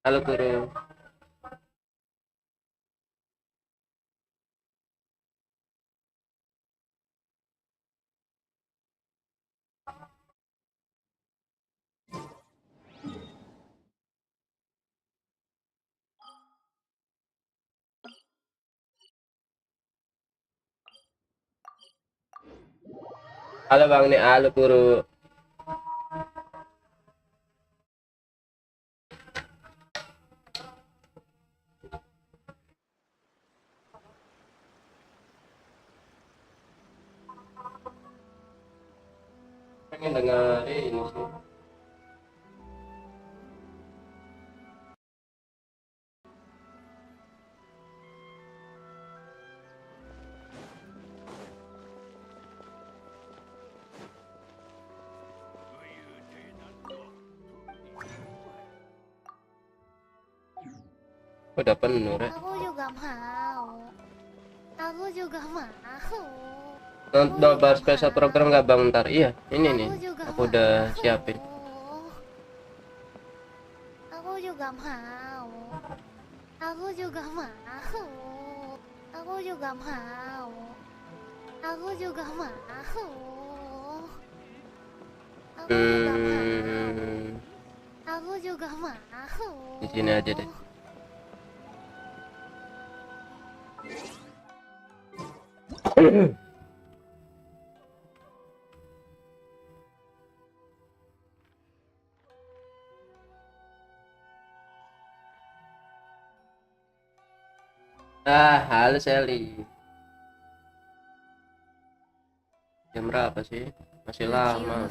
Halo guru. Halo bang nih, halo guru. Pengen dengar ini sih. Udah penuh, Rek. Aku juga mau. Aku juga mau. Nobar spesial program nggak bang ntar? Iya, ini nih. juga Aku udah siapin. Aku juga mau. Aku juga mau. Aku juga mau. Aku juga mau. Aku juga mau. Aku juga mau. Di sini aja deh. Halo Sally. Jam berapa sih? Masih lama.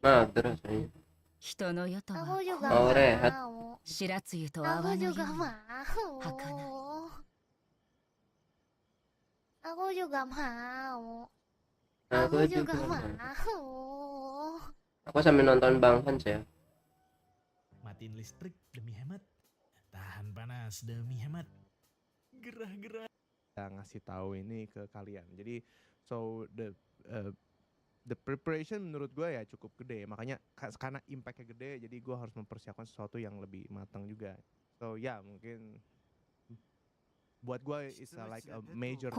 Nah, terus ini. Aku juga Mau rehat. mau. Aku juga mau. Aku juga mau. Aku Aku juga juga mau. mau. Aku sambil nonton Bang Hans ya. Matiin listrik demi hemat, tahan panas demi hemat, gerah-gerah. Ngasih tahu ini ke kalian. Jadi so the preparation menurut gue ya cukup gede. Makanya karena impactnya gede, jadi gue harus mempersiapkan sesuatu yang lebih matang juga. So ya mungkin buat gue it's like a major thing.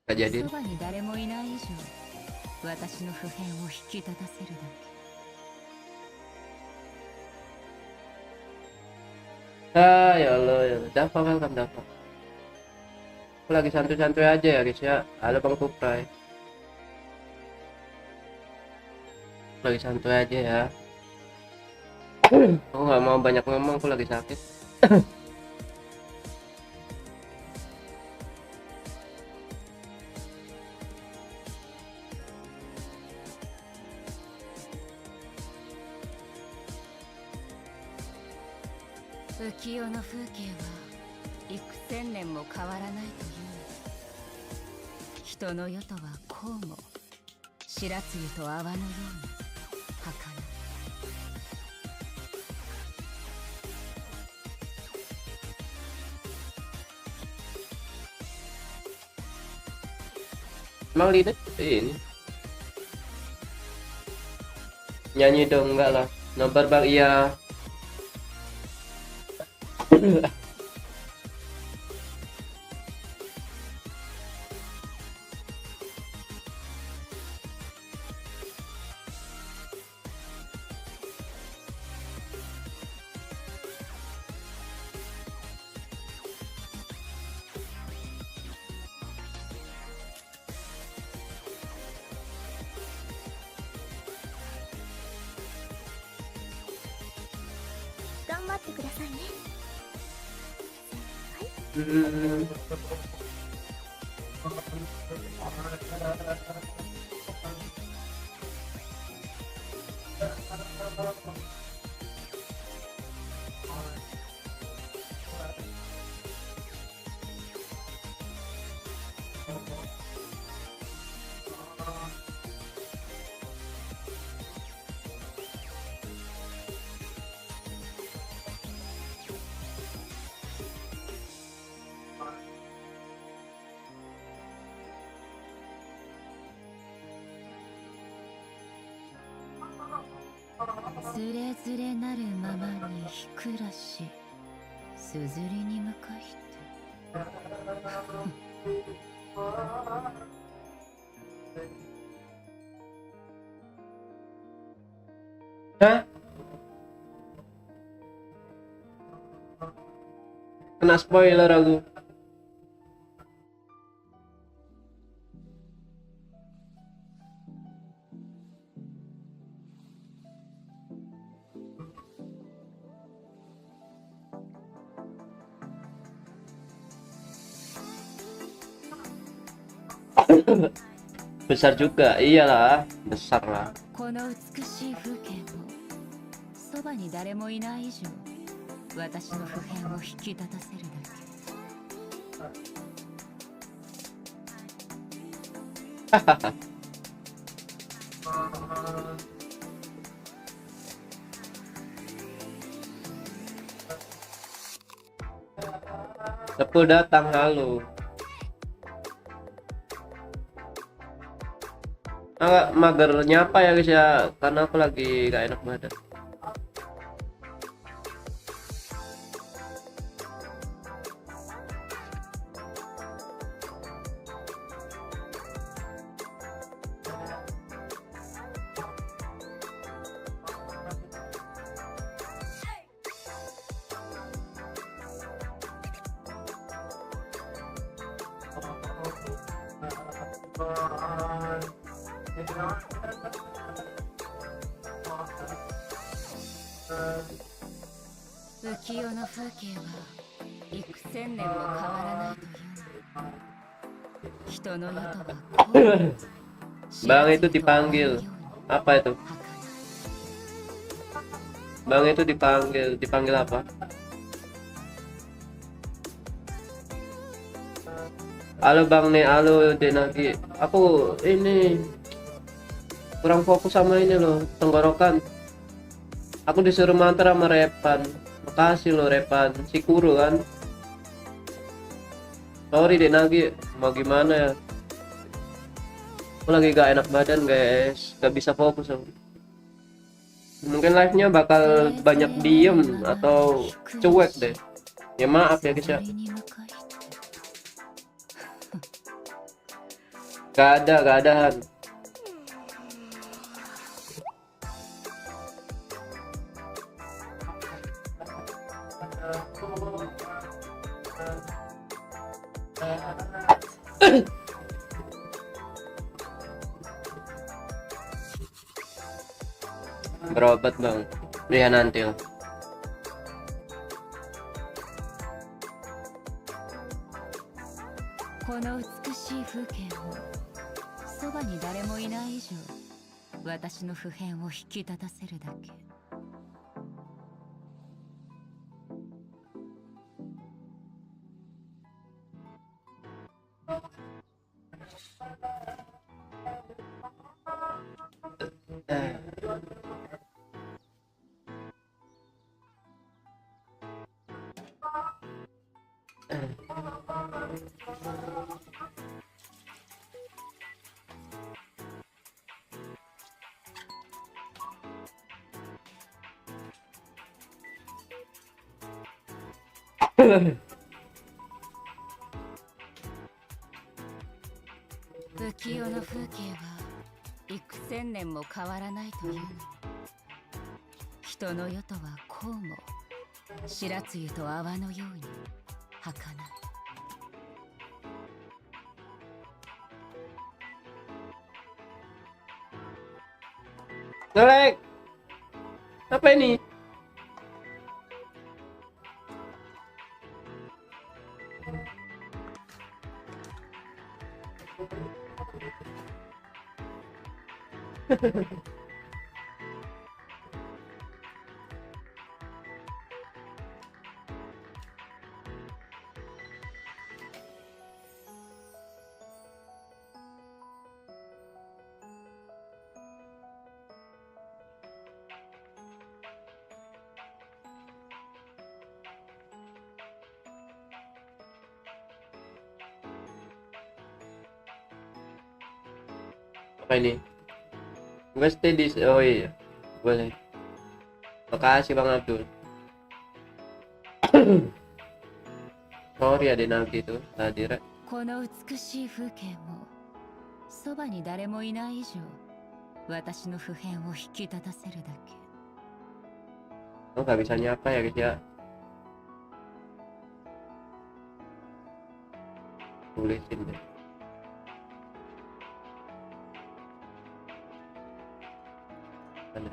Gak jadi. Ya Allah, ya Allah. Dafa, welcome Dafa. Aku lagi santuy-santuy aja ya guys ya. Halo Bang Kuprai. Lagi santuy aja ya. Aku nggak mau banyak ngomong, aku lagi sakit. Emang lidah ini nyanyi dong? Enggak lah. Nobar bang, iya. れずれなるままに日暮らしすずりに向かして Hah? Kena spoiler aku. Besar juga, iyalah, besar lah. この美しい風景もそばに誰もいない以上私の普遍を引き立たせるだけ Sepul datang, halo. Agak mager nyapa ya guys ya, karena aku lagi gak enak badan. Bang itu dipanggil. Apa itu? Bang itu dipanggil apa? Halo Bang nih, halo Denagi. Aku ini kurang fokus sama ini loh, tenggorokan. Aku disuruh mantra sama Repan. Makasih loh Repan, si Kuro kan. Sorry Denagi, mau gimana ya? Aku lagi gak enak badan guys, gak bisa fokus aku. Mungkin live-nya bakal banyak diem atau cuek deh. Ya maaf ya guys ya. Gak ada. Berobat Bang, ya nanti lah. Ngelek. Apa ini? Apa ini? Gue stay di, oh iya boleh. Makasih Bang Abdul. Sorry ada nanti itu tadi Rek. この美しい風景もそばに誰もいない以上私の普遍を引き立たせるだけ。 Oh nggak bisa nyapa ya guys ya. Tulisin deh. Mana?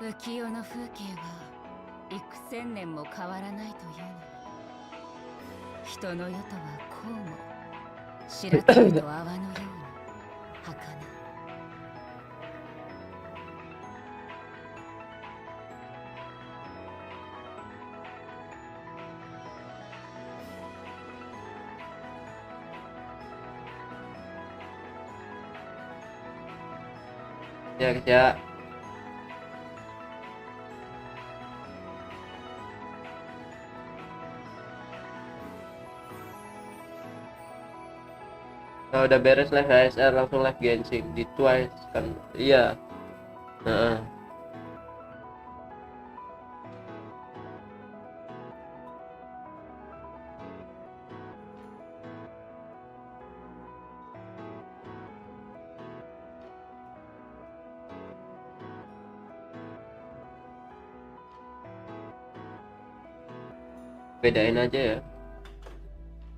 浮世の風景は幾千年も変わらないというのに、人の世とはこうも白鳥と泡のように儚い。Ya guys ya. Nah, udah beres live ASR langsung live Genshin di Twice kan. Iya. Nah, bedain aja ya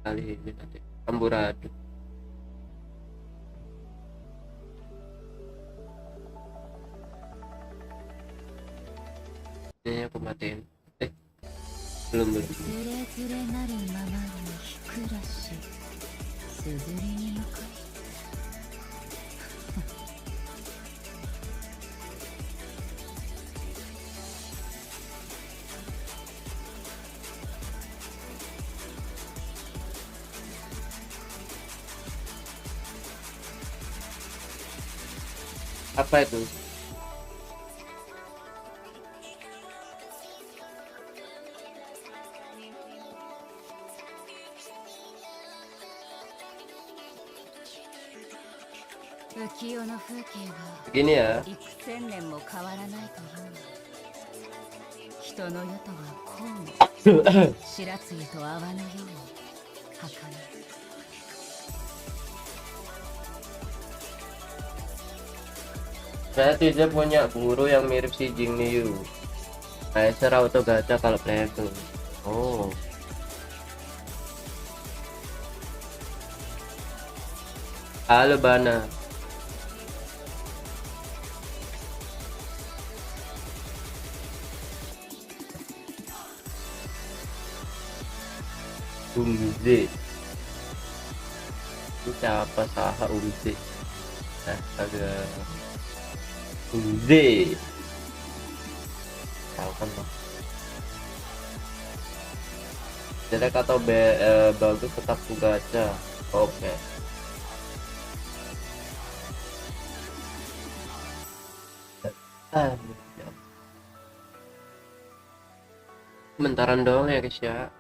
kali ini nanti amburadul. Ini aku matiin. Belum つれづれなるままにひくらしすずりに向かい。 Apa itu? Begini ya. 幾千年も変わらないというのに、人の世とはこうも白露と泡のように儚い。 Saya tidak punya guru yang mirip si Jing Liu. Saya auto gacha kalau level. Oh. Halo Bana. Umze. Itu siapa salah Umze? Nah, agak Umze. Tahu kan Bang? Jelek atau bagus tetap ku gacha. Oke. Bentaran doang ya guys ya.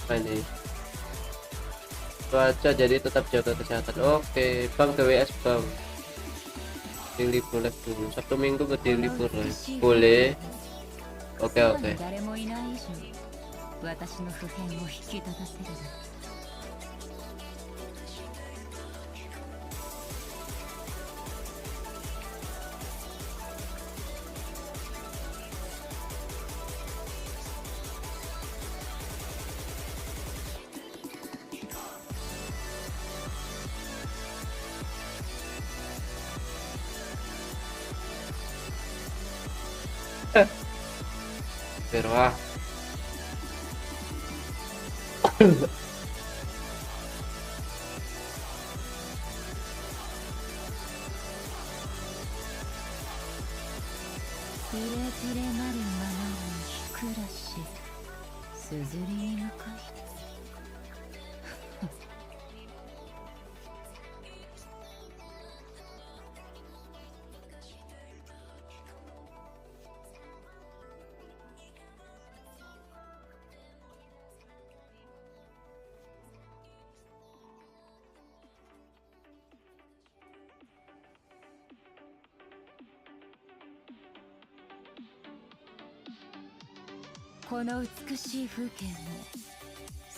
Apa ini? Cuaca jadi tetap jaga kesehatan. Oke, Bang ke WS Bang. Di libur live dulu. Sabtu Minggu berarti libur live. Boleh. Oke oke. 誰もいない以上私の普遍を引き立たせるだけ Pero ah.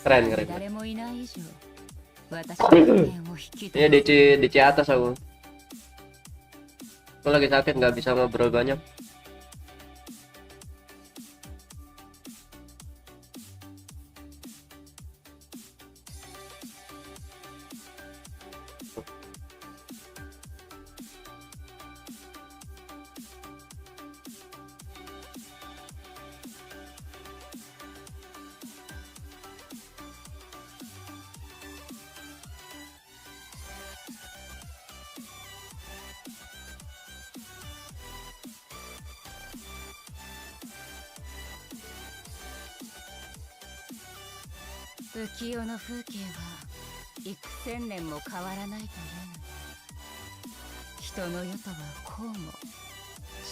Keren keren. 誰もいない以上私の普遍を引き立た Ini せる DC atas aku. Aku lagi sakit nggak bisa ngobrol banyak.浮世の風景は幾千年も変わらないというのに人の世とはこうも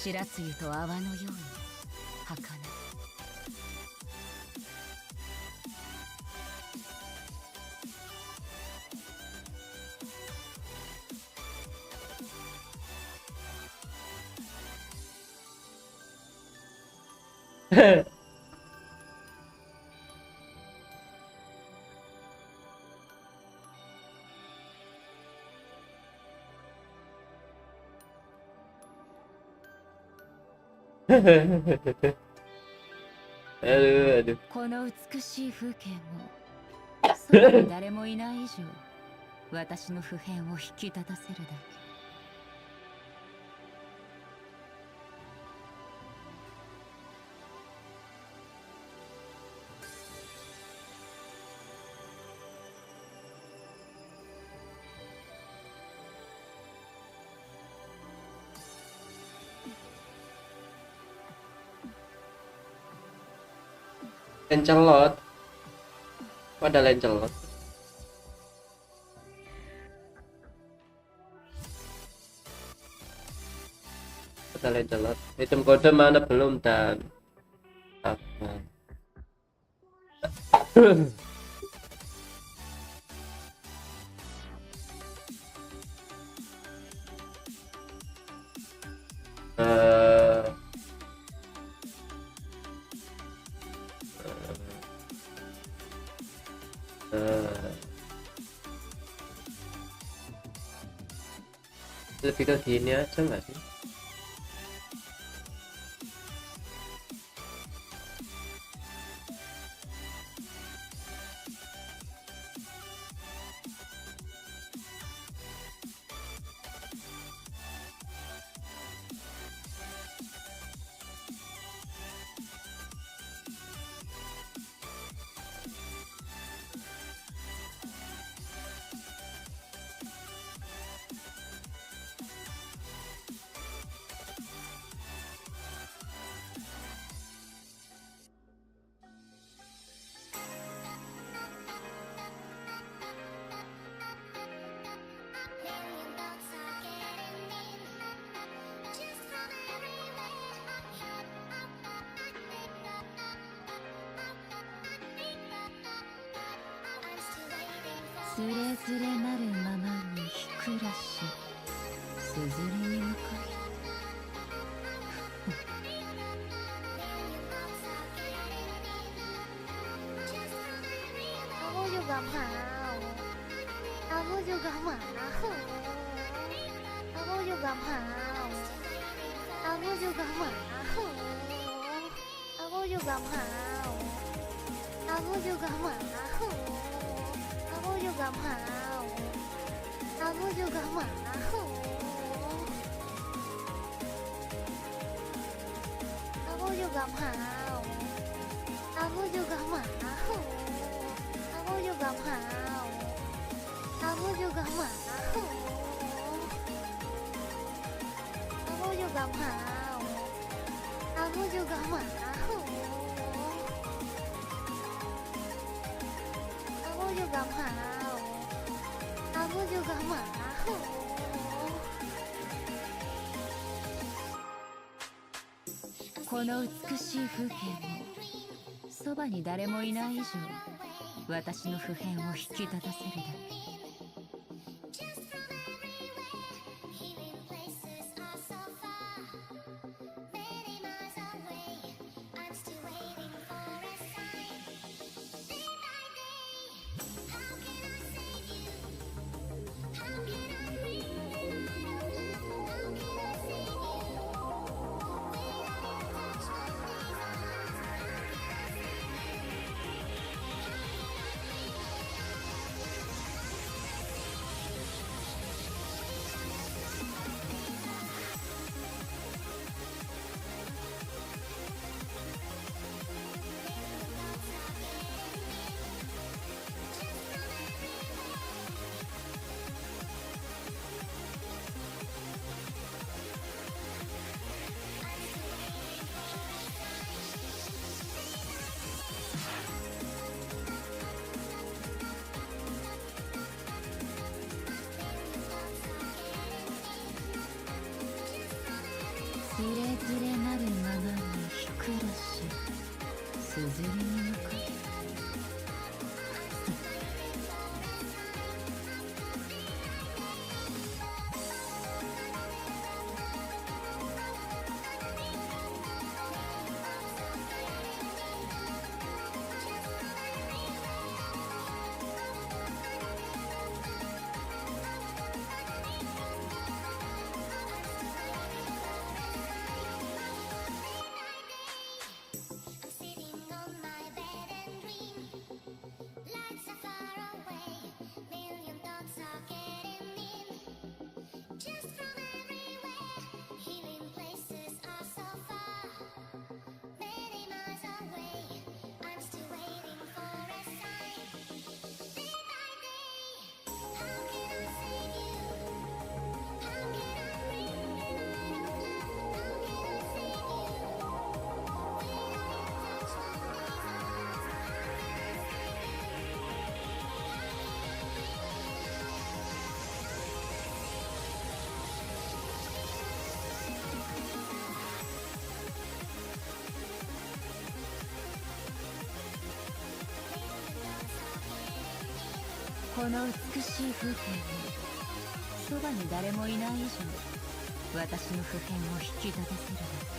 白露と泡のように儚いAduh aduh. この美しい風景もそばに誰もいない以上私の普遍を引き立たせるだけ Lencelot. Kok ada lencelot? Ada lencelot. Hitam kode mana belum dan apa? Lebih ke gini aja nggak sih?つれづれなるままにひくらしすずりに向かい juga mau. Aku juga mau. Aku juga mau. Aku juga mau. Aku juga mau. Aku juga mau. Aku juga mau. Aku juga mau. Aku juga mau. Aku juga mau. Aku juga mau. Aku juga mau. Aku juga mau. Aku juga mau. Aku juga mau. この美しい風景もそばに誰もいない以上私の普遍を引き立たせるだけ。つれづれなるままにひくらしすずりに向かう。この美しい風景にそばに誰もいない以上私の普遍を引き立たせるだけ。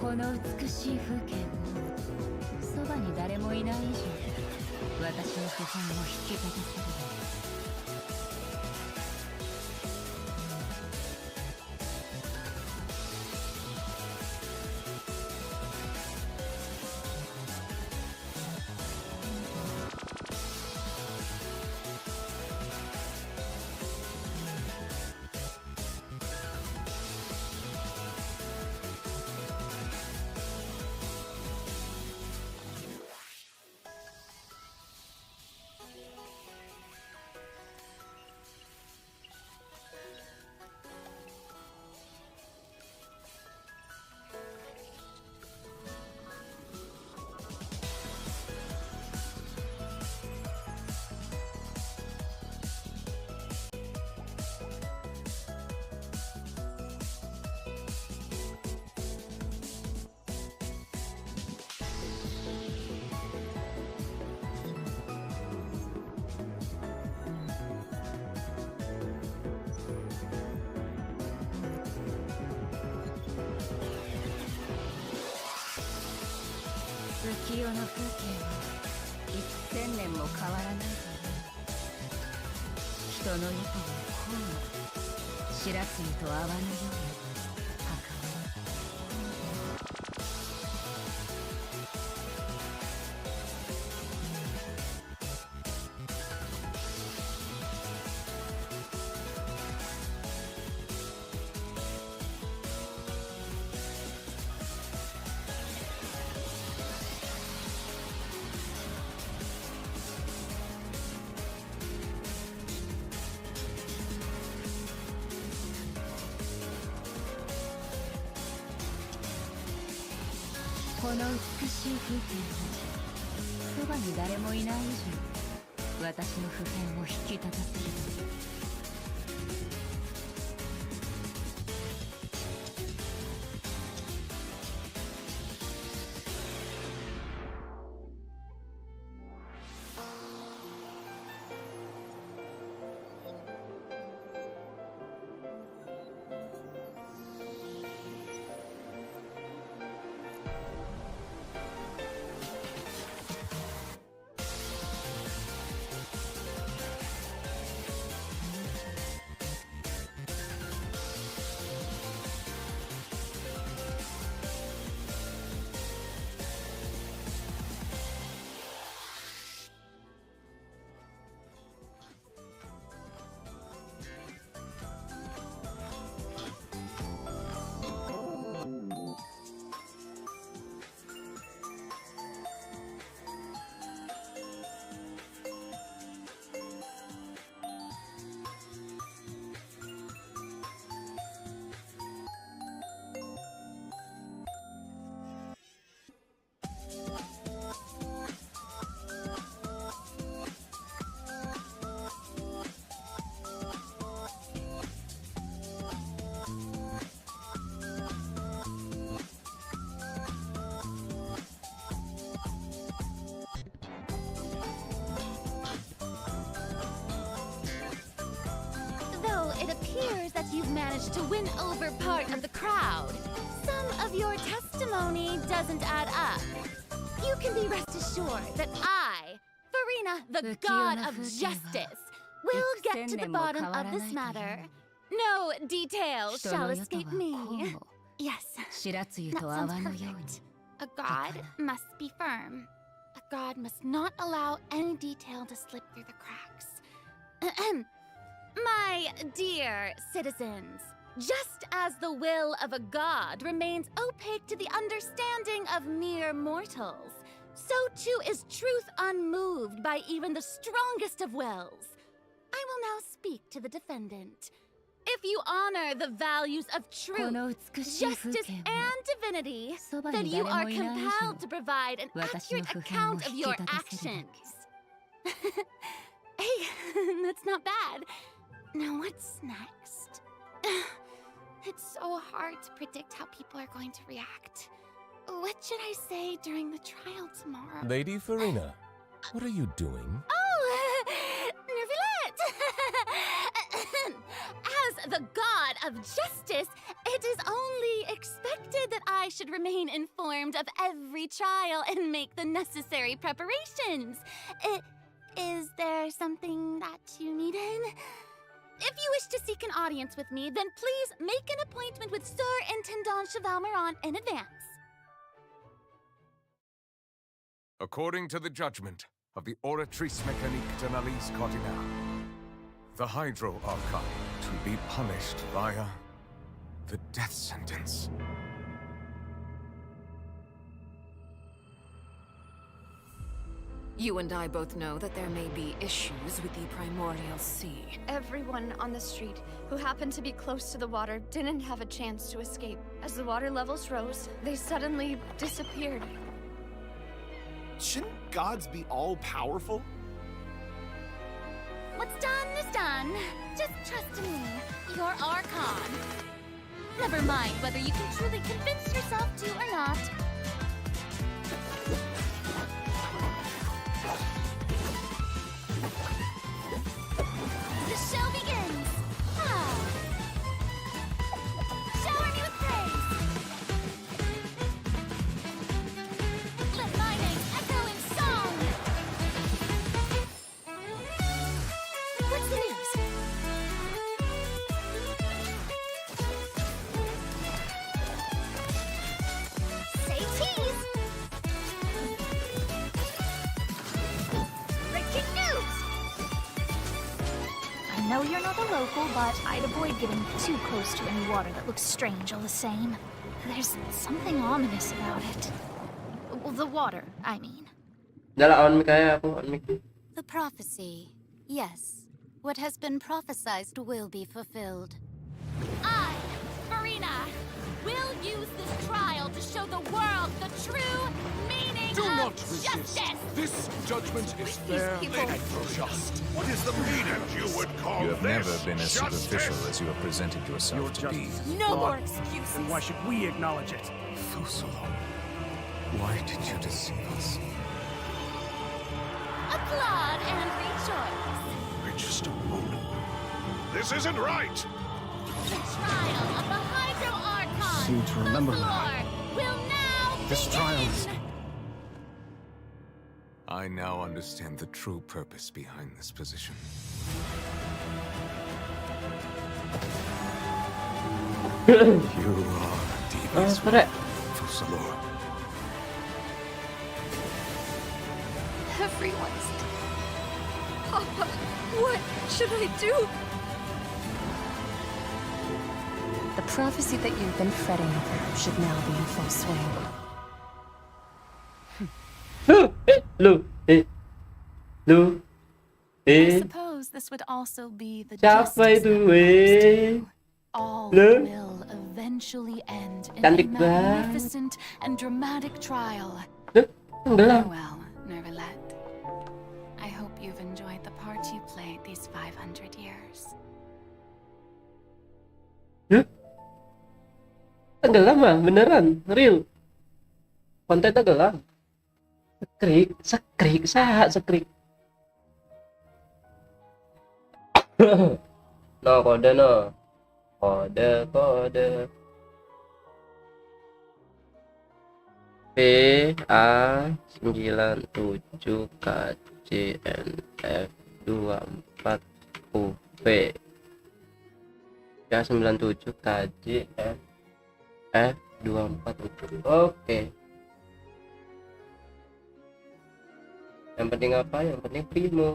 この美しい風景もそばに誰もいない以上私の不安を引き立たせる。浮世の風景は幾千年も変わらないという。人の世とはこうも白露と泡のようにこの美しい風景もそばに誰もいない以上私の不変を引き立たせる。It appears that you've managed to win over part of the crowd. Some of your testimony doesn't add up. You can be rest assured that I, Farina, the god of justice, will get to the bottom of this matter. No detail shall escape me. Yes, that sounds perfect. A god must be firm. A god must not allow any detail to slip through the cracks. My dear citizens, just as the will of a god remains opaque to the understanding of mere mortals, so too is truth unmoved by even the strongest of wills. I will now speak to the defendant. If you honor the values of truth, justice, and divinity, then you are compelled to provide an accurate account of your actions. Hey, that's not bad. Now what's next? It's so hard to predict how people are going to react. What should I say during the trial tomorrow? Lady Farina, what are you doing? Oh, Nervulette! As the god of justice, it It is only expected that I should remain informed of every trial and make the necessary preparations. Is there something that you needed? If you wish to seek an audience with me, then please make an appointment with Sir Intendant Chevalmeron in advance. According to the judgment of the Oratrice Mécanique d'Analyse Cardinale, the Hydro Archon to be punished via the death sentence. You and I both know that there may be issues with the primordial sea. Everyone on the street who happened to be close to the water didn't have a chance to escape. As the water levels rose, they suddenly disappeared. Shouldn't gods be all-powerful? What's done is done. Just trust in me, your Archon. Never mind whether you can truly convince yourself to or not. The show begins! Ah. Shower me with praise! Let my name echo in song! What's the news? Say cheese! Breaking news! I know you're not a local, but I'd avoid getting too close to any water that looks strange all the same. There's something ominous about it. Well, the water, I mean. Dala on mic kaya ako, on mic. The prophecy. Yes. What has been prophesied will be fulfilled. I, Marina, will use this trial to show the world the true meaning Do of not resist. justice. This judgment is fair people- and just. What is the meaning you would call You have this? never been as Justice? superficial as you have presented yourself to be. No more excuses. Then why should we acknowledge it? Fusolo, why did you deceive us? Applaud and rejoice. Wait just a moment. This isn't right! The trial of the Hydro Archon, Seem to remember the now. Lord, will now This begin. trial is- I now understand the true purpose behind this position. You are devious, Correct. Fusolo. Everyone's dead. Papa, what should I do? The prophecy that you've been fretting over should now be in full swing. Lu, I suppose this would also be the siapa justice itu that weh? all Lu? will eventually end in Cantik a banget. magnificent and dramatic trial. Lu, tenggelam. Farewell, Nervalette. I hope you've enjoyed the part you played these 500 years. Tenggelam ah, beneran, real. Konten tenggelam. Sekrik, sahat sekrik. No, kode no. Kode. PA97 KJNF 24 UV. PA97 KJNF 24 UV. Oke. Yang penting apa? Yang penting primo.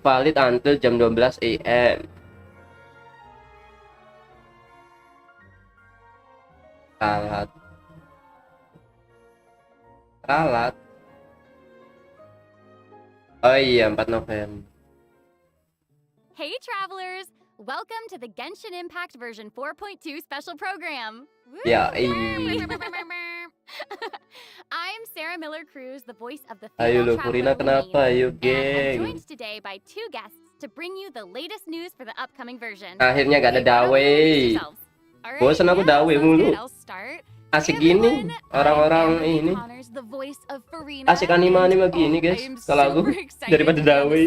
Valid until jam 12 AM. Ralat. Oh iya, 4 November. Hey travelers! Welcome to the Genshin Impact version 4.2 special program. Ya, I'm Sarah Miller Cruz, the voice of the Ayo female lu, Purina traveler kenapa? Ayo, Wayne, and I'm geng. joined today by 2 guests to bring you the latest news for the upcoming version. Akhirnya gak ada Okay, why don't you dawe. introduce yourselves? Alright, Bosan aku dawe sounds mulu. good. I'll start. asik gini orang-orang ini. Asik anime-anime gini guys. Kalau aku daripada Dawe.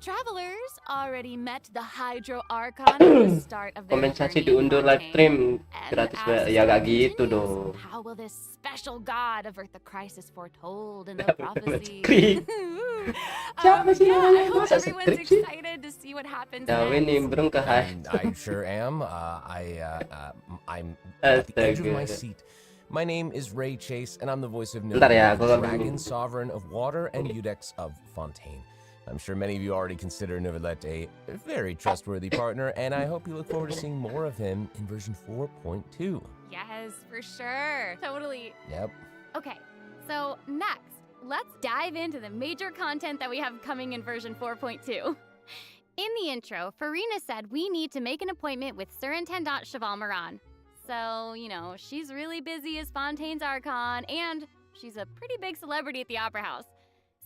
Travelers already met the Hydro Archon at the start of their Kompensasi journey diundur in live stream And gratis as ya gak legend gitu is, dong. How will this special god avert the crisis foretold in the prophecy? Siapa sih I namanya? hope Masa everyone's skrip sih? excited to see what happens Dawe next. nimbrung ke I sure am. I'm at the edge of my Astaga. seat. My name is Ray Chase, and I'm the voice of Bentar ya, Nobar, gua Dragon Sovereign of Water and Udex of Fontaine. I'm sure many of you already consider Novelet a very trustworthy partner, and I hope you look forward to seeing more of him in version 4.2. Yes, for sure. Totally. Yep. Okay, so next, let's dive into the major content that we have coming in version 4.2. In the intro, Farina said we need to make an appointment with Surintendant Cheval Moran. So, you know, she's really busy as Fontaine's Archon, and she's a pretty big celebrity at the Opera House.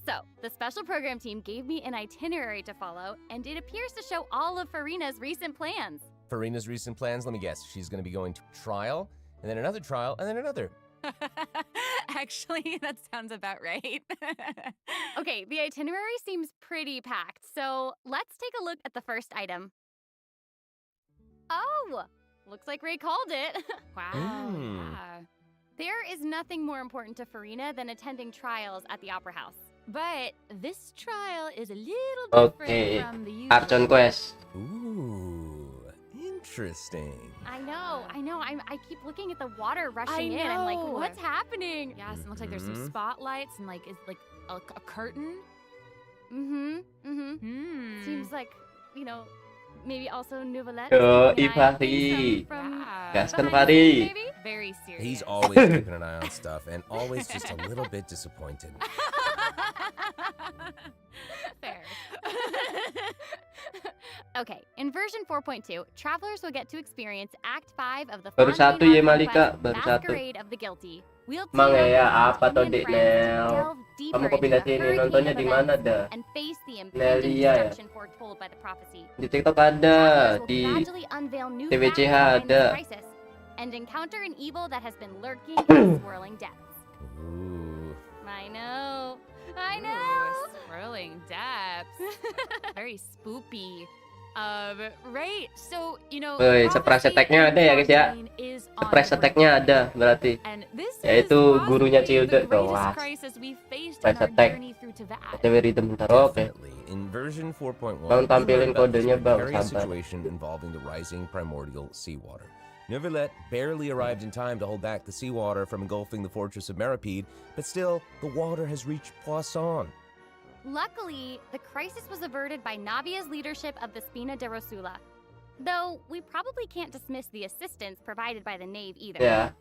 So, the special program team gave me an itinerary to follow, and it appears to show all of Farina's recent plans. Farina's recent plans, let me guess, she's going to be going to trial, and then another trial, and then another. Actually, that sounds about right. Okay, the itinerary seems pretty packed, so let's take a look at the first item. Oh, looks like Ray called it. Wow, yeah. There is nothing more important to Farina than attending trials at the Opera House. But this trial is a little different Oke, from the usual. Archon Quest. Ooh, interesting. I know. I keep looking at the water rushing in. I'm like, what's happening? Yes, it looks like there's some spotlights and like it's like a curtain. Seems like, you know, maybe also Novelet. Yo, Fahri. Gaskan Fahri. Very serious. He's always keeping an eye on stuff, and always just a little bit disappointed. Fair. Okay, in version 4.2, travelers will get to experience Act 5 of the Baru Fontaine satu ya, Archon Malika, quest, baru satu. Masquerade of the Guilty. We'll Mang team up ya, with apa tuh Makin Dik and friends to Nel? delve deeper Kamu kok into pindah the sini? hurricane Nontonnya of di mana events dah? and face the impending Nelia ya? destruction foretold by the prophecy. Di TikTok ada, Travelers will di gradually unveil new TWCH facts behind ada. this crisis and encounter an evil that has been lurking in the swirling depths. Ooh. I know. Swirling depths. Very spoopy. Right. So, you know, Woi, surprise attack-nya ada ya guys ya. Surprise attack-nya ada berarti. Yaitu gurunya Cilde tuh. Wah. Surprise attack. Oke, rhythm bentar. Oke. In version 4.1, Bang tampilin kodenya Bang, precarious sabar. situation involving the rising primordial seawater. Novelet barely arrived in time to hold back the seawater from engulfing the fortress of Meripede, but still, the water has reached Poisson. Luckily, the crisis was averted by Navia's leadership of the Spina de Rosula. Though, we probably can't dismiss the assistance provided by the Knave either. Ya.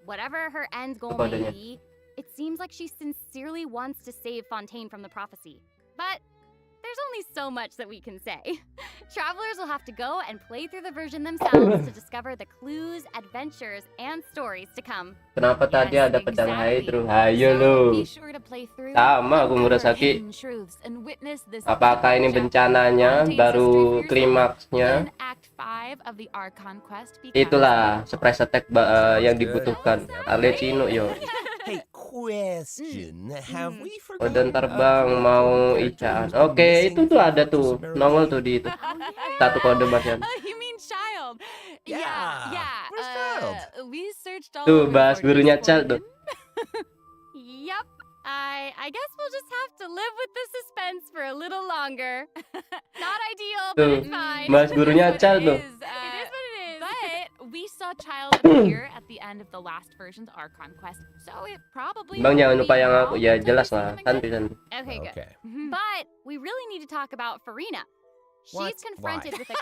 Whatever her end goal Apa may adanya? be, it seems like she sincerely wants to save Fontaine from the prophecy. But there's only so much that we can say. Travelers will have to go and play through the version themselves to discover the clues, adventures, and stories to come. Kenapa tadi ada pedang hydro? Hayo lu. Be sure to play through Sama aku uncover Murasaki. hidden truths and witness this Apakah ini bencananya baru klimaksnya? Act 5 of the Archon quest becomes Itulah surprise attack yang dibutuhkan. Arlecino yo. Hey, question. Have we Udah terbang mau icaan. Oke, itu tuh ada tuh nongol tuh di itu. Satu kode bahkan. You mean child? Yeah. Where's child? We searched all Tuh over bahas for gurunya this Child tuh. Yep. I guess we'll just have to live with the suspense for a little longer. Not ideal, but Tuh, it's fine. bahas gurunya Child tuh. It is what it is. But we saw Child appear at the end of the last version's Archon quest, so it probably. Bang jangan won't lupa be yang aku wrong ya to jelas see lah. something Santai good. santai. Okay, good. Okay. But we really need to talk about Farina. What? She's confronted Why? with a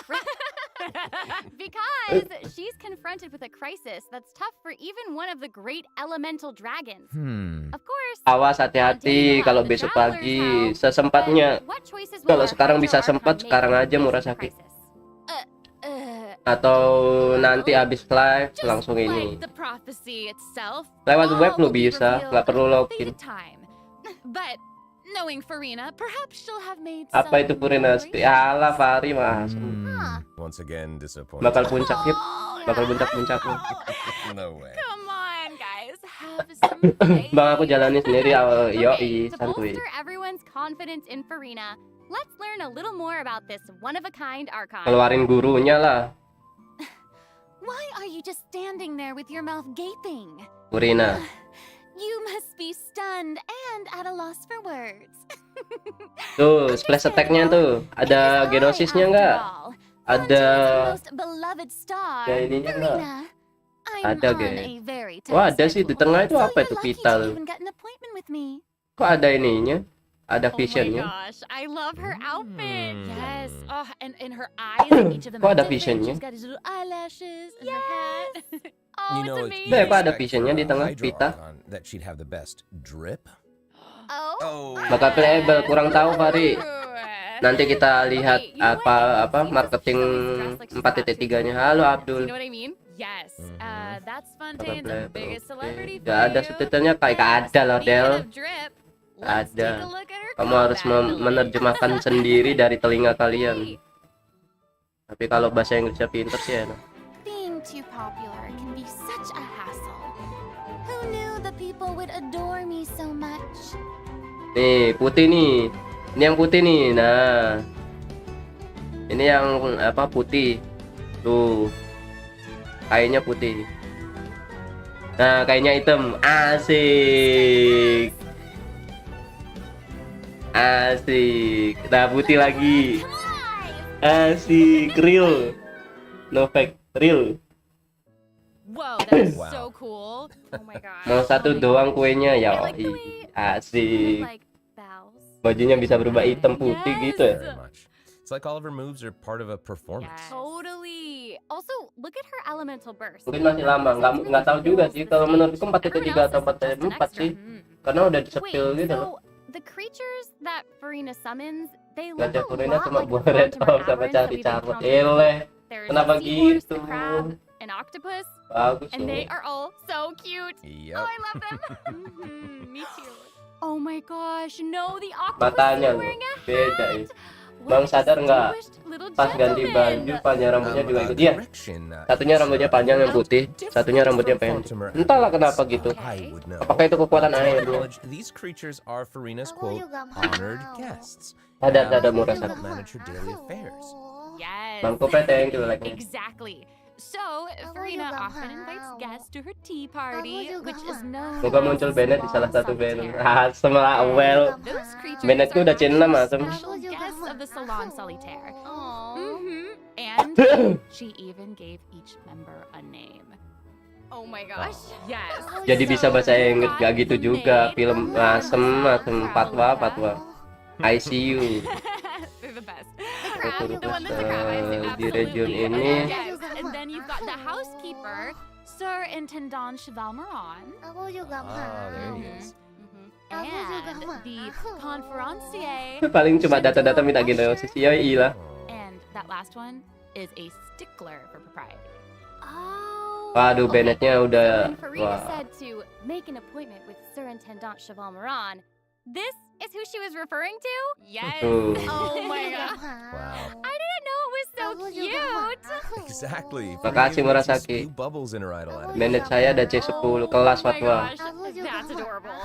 because she's confronted with a crisis that's tough for even one of the great elemental dragons. Of course. Awas hati-hati kalau besok pagi sesempatnya. Kalau sekarang bisa sempat sekarang aja Murasaki. Atau nanti habis live langsung ini. Lewat web lo bisa, nggak perlu login. But knowing Farina, perhaps she'll have made Apa itu Purina? Alah Fahri mas. Once again, disappointed. Bakal puncak hip. Oh bakal buncak-buncak. No way. Come on, guys, have some faith. Bang, aku jalani sendiri. Yoi, To santuy. bolster everyone's confidence in Farina, let's learn a little more about this one-of-a-kind archon. Keluarin gurunya lah, Why are you just standing there with your mouth gaping? Purina. You must be stunned and at a loss for words. Tuh, splash attack-nya tuh. Ada genosisnya nggak? Ada Most beloved star, ya ininya nggak? Farina. Ada, I'm on guys. a very Wah, tight ada sih di schedule, tengah itu so apa you're itu lucky vital? to even get an appointment with me. Kok ada ininya? Ada Oh my visionnya? gosh, I love her outfit. Mm. Yes. Oh, and her eyes, like each of them Kok are ada different. visionnya? She's got these little eyelashes and her hat. Oh, You it's know, it's amazing. Deh, kok ada expect visionnya for di a tengah Hydro pita? Archon that she'd have the best drip. Oh. Bakal playable, kurang tahu Fari. Nanti kita lihat apa marketing 4.3-nya. Halo You Abdul. know what I mean? Yes. That's Bakal Fontaine's playable. biggest celebrity. Gak ada subtitlenya, kayak gak ada loh Del. Ada. Kamu harus menerjemahkan sendiri dari telinga kalian. Tapi kalau bahasa Inggrisnya pinter sih enak. Being too popular can be such a hassle. Who knew the people would adore me so much? Nih, putih nih. Ini yang putih nih. Nah. Ini yang apa putih. Tuh. Kainnya putih. Nah, kainnya hitam. Asik. Asik. Nah, putih lagi. Asik, real. No fake, real. Whoa, that is Wow. so cool. Oh my god. Mau satu doang kuenya ya. I like the way Asik. like bows. Bajunya bisa berubah hitam putih gitu ya. Very much. It's like all of her moves are part of a performance. Totally. Also, look at her elemental burst. Mungkin masih lama, nggak tahu juga sih. Kalau menurutku 4.3 atau 4.4 sih, karena udah di sepil Wait, gitu loh. so the creatures that Farina summons, they look Gajah a Purina lot cuma like buat the red Mortimer off sama aberrants that cari we've carut. encountered. Eleh, There's kenapa a seahorse, gitu? a crab, an octopus, Bagus and they loh. are all so cute. Yep. Oh, I love them. Me too. Oh my gosh, no, the octopus Matanya is loh, wearing a beda hat. ya. Bang sadar nggak? Little Pas ganti baju, panjang rambutnya juga ikut. Iya, correction, satunya rambutnya panjang yang putih, satunya rambutnya pendek. Entahlah kenapa gitu. I would know. Apakah itu kekuatan To my air? knowledge, these creatures are Farina's quote honored guests. Ada murah Help satu. manage her daily affairs. Yes. Bang Kupe, thank you like. Exactly. So, Farina often invites guests to her tea party, which is known Moga muncul Bennett di salah satu band. Asem lah, well. Those creatures Bennettku udah are C6 asem. special guests of the Salon Solitaire. And she even gave each member a name. Oh my gosh, yes. Jadi bisa bahasa Inggris gak gitu juga. Film asem fatwa. ICU. They're the best. Aku The one that's a crab, I assume, di region ini. Yes, and then you've got the housekeeper, Sir Intendant Chevalmeron. Ah, there he is. And the conferencier. Paling cuma data-data minta genosis. Yoi lah. And that last one is a stickler for propriety. Waduh, Bennettnya udah. When Farina Wah. said to make an appointment with Sir Intendant Chevalmeron, this is who she was referring to? Yes. Tuh. Oh my god. Wow. I didn't know it was so cute. Exactly. Makasih Farina makes you Murasaki. spew bubbles in her idol attitude. Bennett saya ada C10 kelas Oh my fatwa. gosh, that's adorable.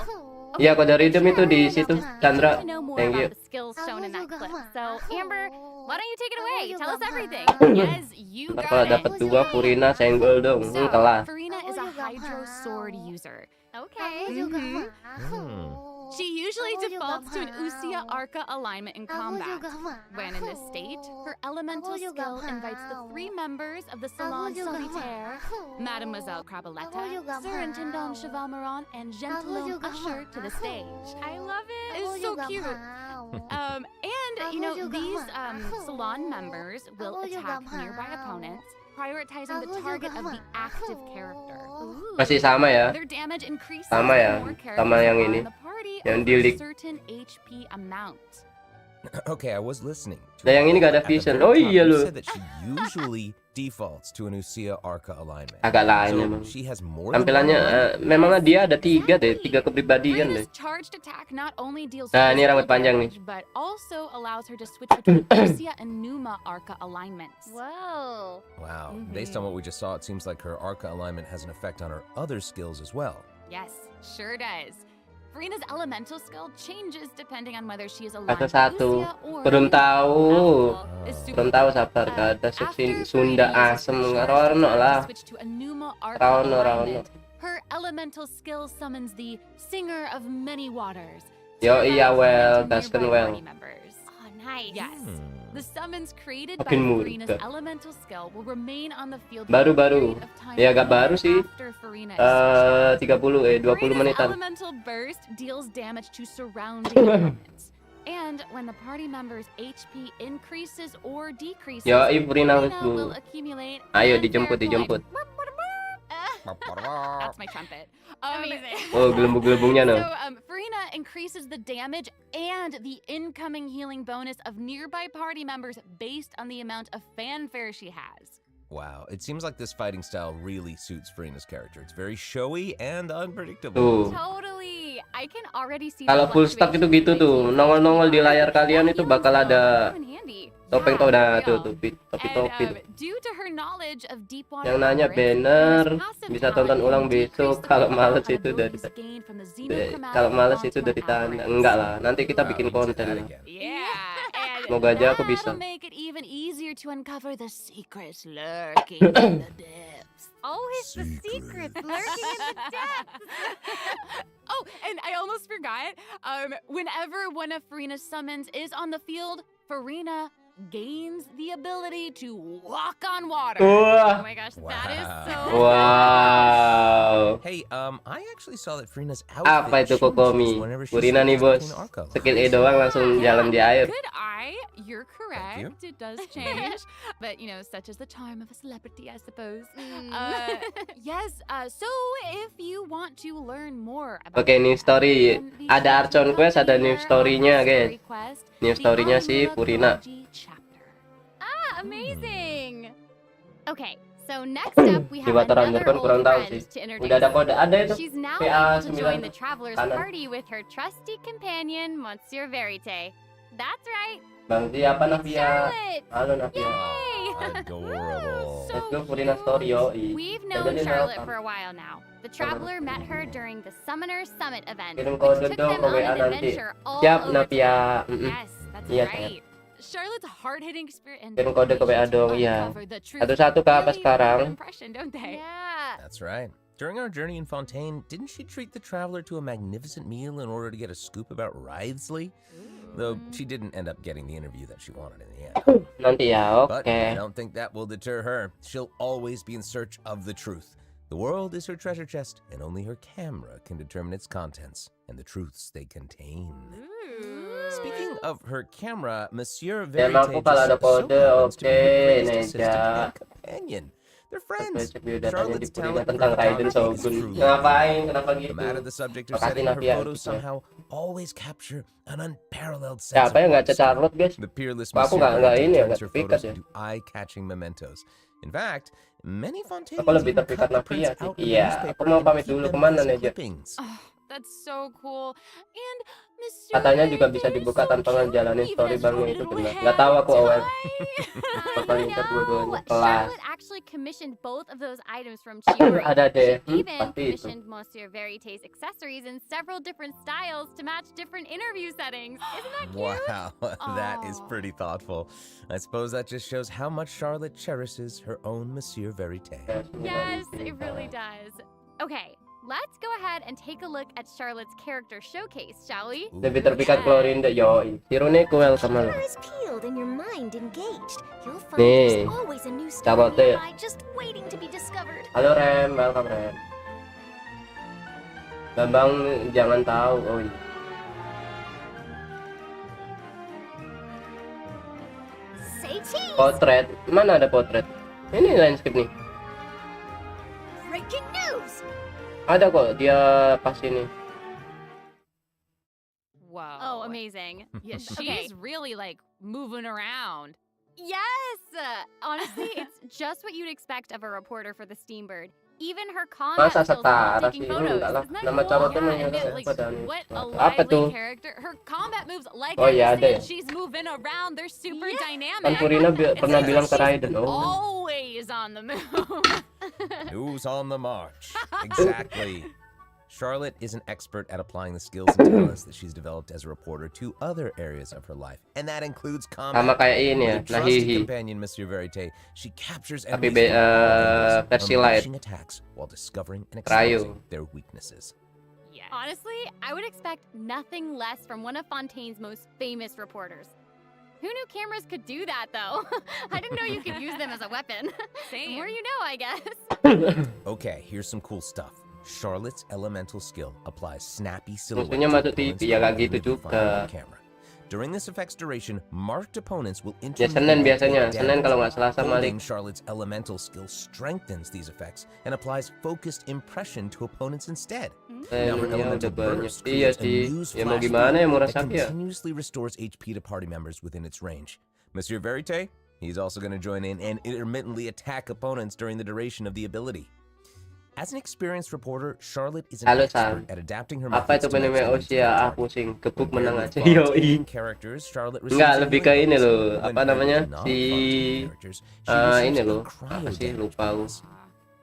Iya, kode rhythm itu di situ. Chandra, To know more thank you. about the skills shown in that clip. So, Amber, why don't you take it away? Tell us everything. Yes, you Ntar kalau got dapat it. 2 Purina senggol dong. So, Kelas. Farina is a Hydro Sword user. Okay. Hmm. She usually defaults to an Usia Arca alignment in combat. When in this state, her elemental skill invites the 3 members of the Salon Solitaire, Mademoiselle Crabaletta, Sir Intendant Chevalmeron, and Gentilhomme Usher to the stage. I love it. It's so cute. And you know, these salon members will attack nearby opponents, prioritizing the target of the active character. Masih sama ya. Their damage increases Sama ya. when more Sama characters yang are ini. in the party Yang over di a leak. certain HP amount. Okay, I was listening. Nah, yang ini gak ada At the vision. very Oh top, iya you loh. said that she usually defaults to an Usia Arca alignment. Agak lain So emang. she has more than Tampilannya one memangnya dia ada 3 deh, 3 kepribadian deh. Freena's charged attack not only deals Nah, ini rambut physical panjang nih. damage, but also allows her to switch between Usia and Numa Arca alignments. Whoa. Wow. Based on what we just saw, it seems like her Arca alignment has an effect on her other skills as well. Yes, sure does. Freena's elemental skill changes depending on whether she is aligned with Satu-satu. Usia or Belum tahu. is Belum tahu sabar kada after Sunda Freena's asem charged ngarono attack lah. switch to a Numa Arca Raono. alignment. Her elemental skill summons the Singer of Many Waters. Yo to iya provide well, to Gaston nearby well. party members. Oh, nice. Yes. The summons created by Makin muda. Farina's elemental skill will remain on the field for a Baru-baru. period of time Ya agak baru sih. after Farina is 20 20 Farina's menitan. elemental burst deals damage to surrounding elements. And when the party member's HP increases or decreases, Yo, Farina will accumulate Ayo unfair dijemput. That's my trumpet. Amazing. Oh, gelembung-gelembungnya no. So, Farina increases the damage and the incoming healing bonus of nearby party members based on the amount of fanfare she has. Wow, it seems like this fighting style really suits Farina's character. It's very showy and Tuh. unpredictable. Totally. I can already see Kalau full stack itu gitu tuh, nongol-nongol di layar kalian itu bakal ada topeng tuh dah tuh topi. Due to her knowledge of deep water Yang nanya currents, banner, Farina's passive bisa talent tonton can ulang decrease besok. the Kalau level males of itu udah abilities gained from the kalau males xenochromatic itu udah optimal ditanda. algorithms. Enggak lah, nanti kita Wow, bikin we can do konten that lah. again. Yeah, and Semoga aja aku bisa. that'll make it even easier to uncover the secrets lurking in the depths. Always the secrets lurking in the depths. Oh, and I almost forgot. Whenever one of Farina's summons is on the field, Farina gains the ability to walk on water. Wah. Oh my gosh, that is so Wow. Hey, I actually saw that Farina's Apa outfit itu Kokomi? changes whenever she Purina nih switches bos. between Arca Skill E lines. doang langsung jalan di air. Good eye. You're correct. you. It does change. But, you know, such is the charm of a celebrity, I suppose. Yes, so if you want to learn more about Oke, new story. then be Ada sure to Archon Quest, ada come new here story-nya, on guys. Story Quest, New the story-nya si Amura Purina. Kuraji chapter. Amazing. Okay, so next up we Di have Water Ranger another kan old kurang tahu sih. friend to introduce. Udah ada kode, ada itu. She's now PA able to join 9 the traveler's kanan. party with her trusty companion, Monsieur Verite. That's right, Bang siapa Navia? Charlotte! Halo Navia. Yay! Adorable. Let's go Purina story yo. We've known Charlotte for a while now. The traveler met her during the Summoner Summit event, Kirim which kode took dong them ke on WA an nanti. adventure all Siap over Navia. town. Yes, that's Iya, right. Charlotte's hard-hitting spirit and Kirim kode ke WA dong, iya. uncover the truth Satu-satu ke apa really leave sekarang? an impression, don't they? Yeah. That's right. During our journey in Fontaine, didn't she treat the traveler to a magnificent meal in order to get a scoop about Wriothesley? Though she didn't end up getting the interview that she wanted in the end. Nanti ya, But oke. I don't think that will deter her. She'll always be in search of the truth. The world is her treasure chest, and only her camera can determine its contents and the truths they contain. Speaking of her camera, Monsieur Emang Verite aku kalau ada just so kode, happens to be her oke, greatest assistant Neja. and companion. They're Oke, friends. cek biodata di Charlotte's Purina talent tentang for Raiden photography is Shogun. truly Ngapain? Kenapa no gitu? matter the subject or Makasih setting, her Navia. photos somehow always capture an unparalleled sense Siapa of yang nggak artistry. Charlotte guys? The peerless Aku Monsieur nggak Verite ini ya, turns nggak her terpikat photos ya. into eye-catching mementos. In fact, many Fontaines Aku lebih even terpikat cut the Navia prints sih. out of the Iya, newspaper aku mau and pamit keep dulu them kemana as Neja? clippings. Oh, that's so cool. And Monsieur Katanya juga bisa Verite is dibuka so tanpa cute, ngejalanin even story as Bang her itu little benar. hand Nggak tahu aku aware. I Bakal ngincer dua-duanya. know. Kelas. Charlotte actually commissioned both of those items from Chiori. Ada deh. She even Pasti itu. commissioned Monsieur Verite's accessories in several different styles to match different interview settings. Isn't that cute? Wow, that is Aw. pretty thoughtful. I suppose that just shows how much Charlotte cherishes her own Monsieur Verite. Yes, it really does. Okay, let's go ahead and take a look at Charlotte's character showcase, shall we? Lebih terpikat Chlorine deh, yoi. Si Runeku welcome halo. Is peeled and your mind engaged. You'll find Nih, there's always a new Sabote. story nearby just waiting to be discovered. Halo Rem, welcome Rem. Bambang jangan tahu, oh iya. Say cheese! Potret, mana ada potret? Ini landscape nih. Breaking news! Ada kok, dia pas ini. Wow. Oh, Oh, amazing. Yeah, Okay. she's really like moving around. Yes! Honestly, it's just what you'd expect of a reporter for the Steambird. Even her combat Masa skills involve setara taking sih? photos. Enggak lah. Isn't that Nama cool? Carrot tuh Yeah, namanya and it, like, apa dan? what a Apa tuh? lively character. Her combat moves, like Oh, I iya, was ada saying, ya? she's moving around. They're super Yeah. dynamic. Kan Purina It's pernah like bilang ke she's Raiden. Oh. always on the move. Who's on the march? Exactly. Charlotte is an expert at applying the skills and talents that she's developed as a reporter to other areas of her life, and that includes Sama combat. kayak ini ya, With a trusty Nahihi. companion, Monsieur Verite, she captures Tapi enemies from all angles, versi light. unleashing attacks while discovering and Rayo. exposing their weaknesses. Yes. Honestly, I would expect nothing less from one of Fontaine's most famous reporters. Who knew cameras could do that, though? I didn't know you could use them as a weapon. The Same. more you know, I guess. Okay, here's some cool stuff. Charlotte's elemental skill applies snappy Musuhnya silhouettes masuk to opponents TV, ya nggak who gitu can be found juga. on camera. During this effect's duration, marked opponents will Ya Senin biasanya, Senin kalau nggak Selasa Holding Malik. Charlotte's elemental skill strengthens these effects and applies focused impression to opponents instead. Now, her Ilmunya elemental udah banyak. burst Iya creates a sih. news Ya mau flash gimana ya field that Murasaki ya. continuously restores HP to party members within its range. Monsieur Verite, he's also going to join in and intermittently attack opponents during the duration of the ability. As an experienced reporter, Charlotte is an Halo expert Sam. at adapting her Apa methods itu to match anime the needs of Osia? the Ah target. pusing, kepuk Compared menang with aja. Fontaine Yoi. characters, Charlotte Enggak, receives lebih ke ini abilities loh. when Apa compared namanya? to Si non-Fontaine characters, she receives ini loh. a Apa sih? cryo Lupa aku.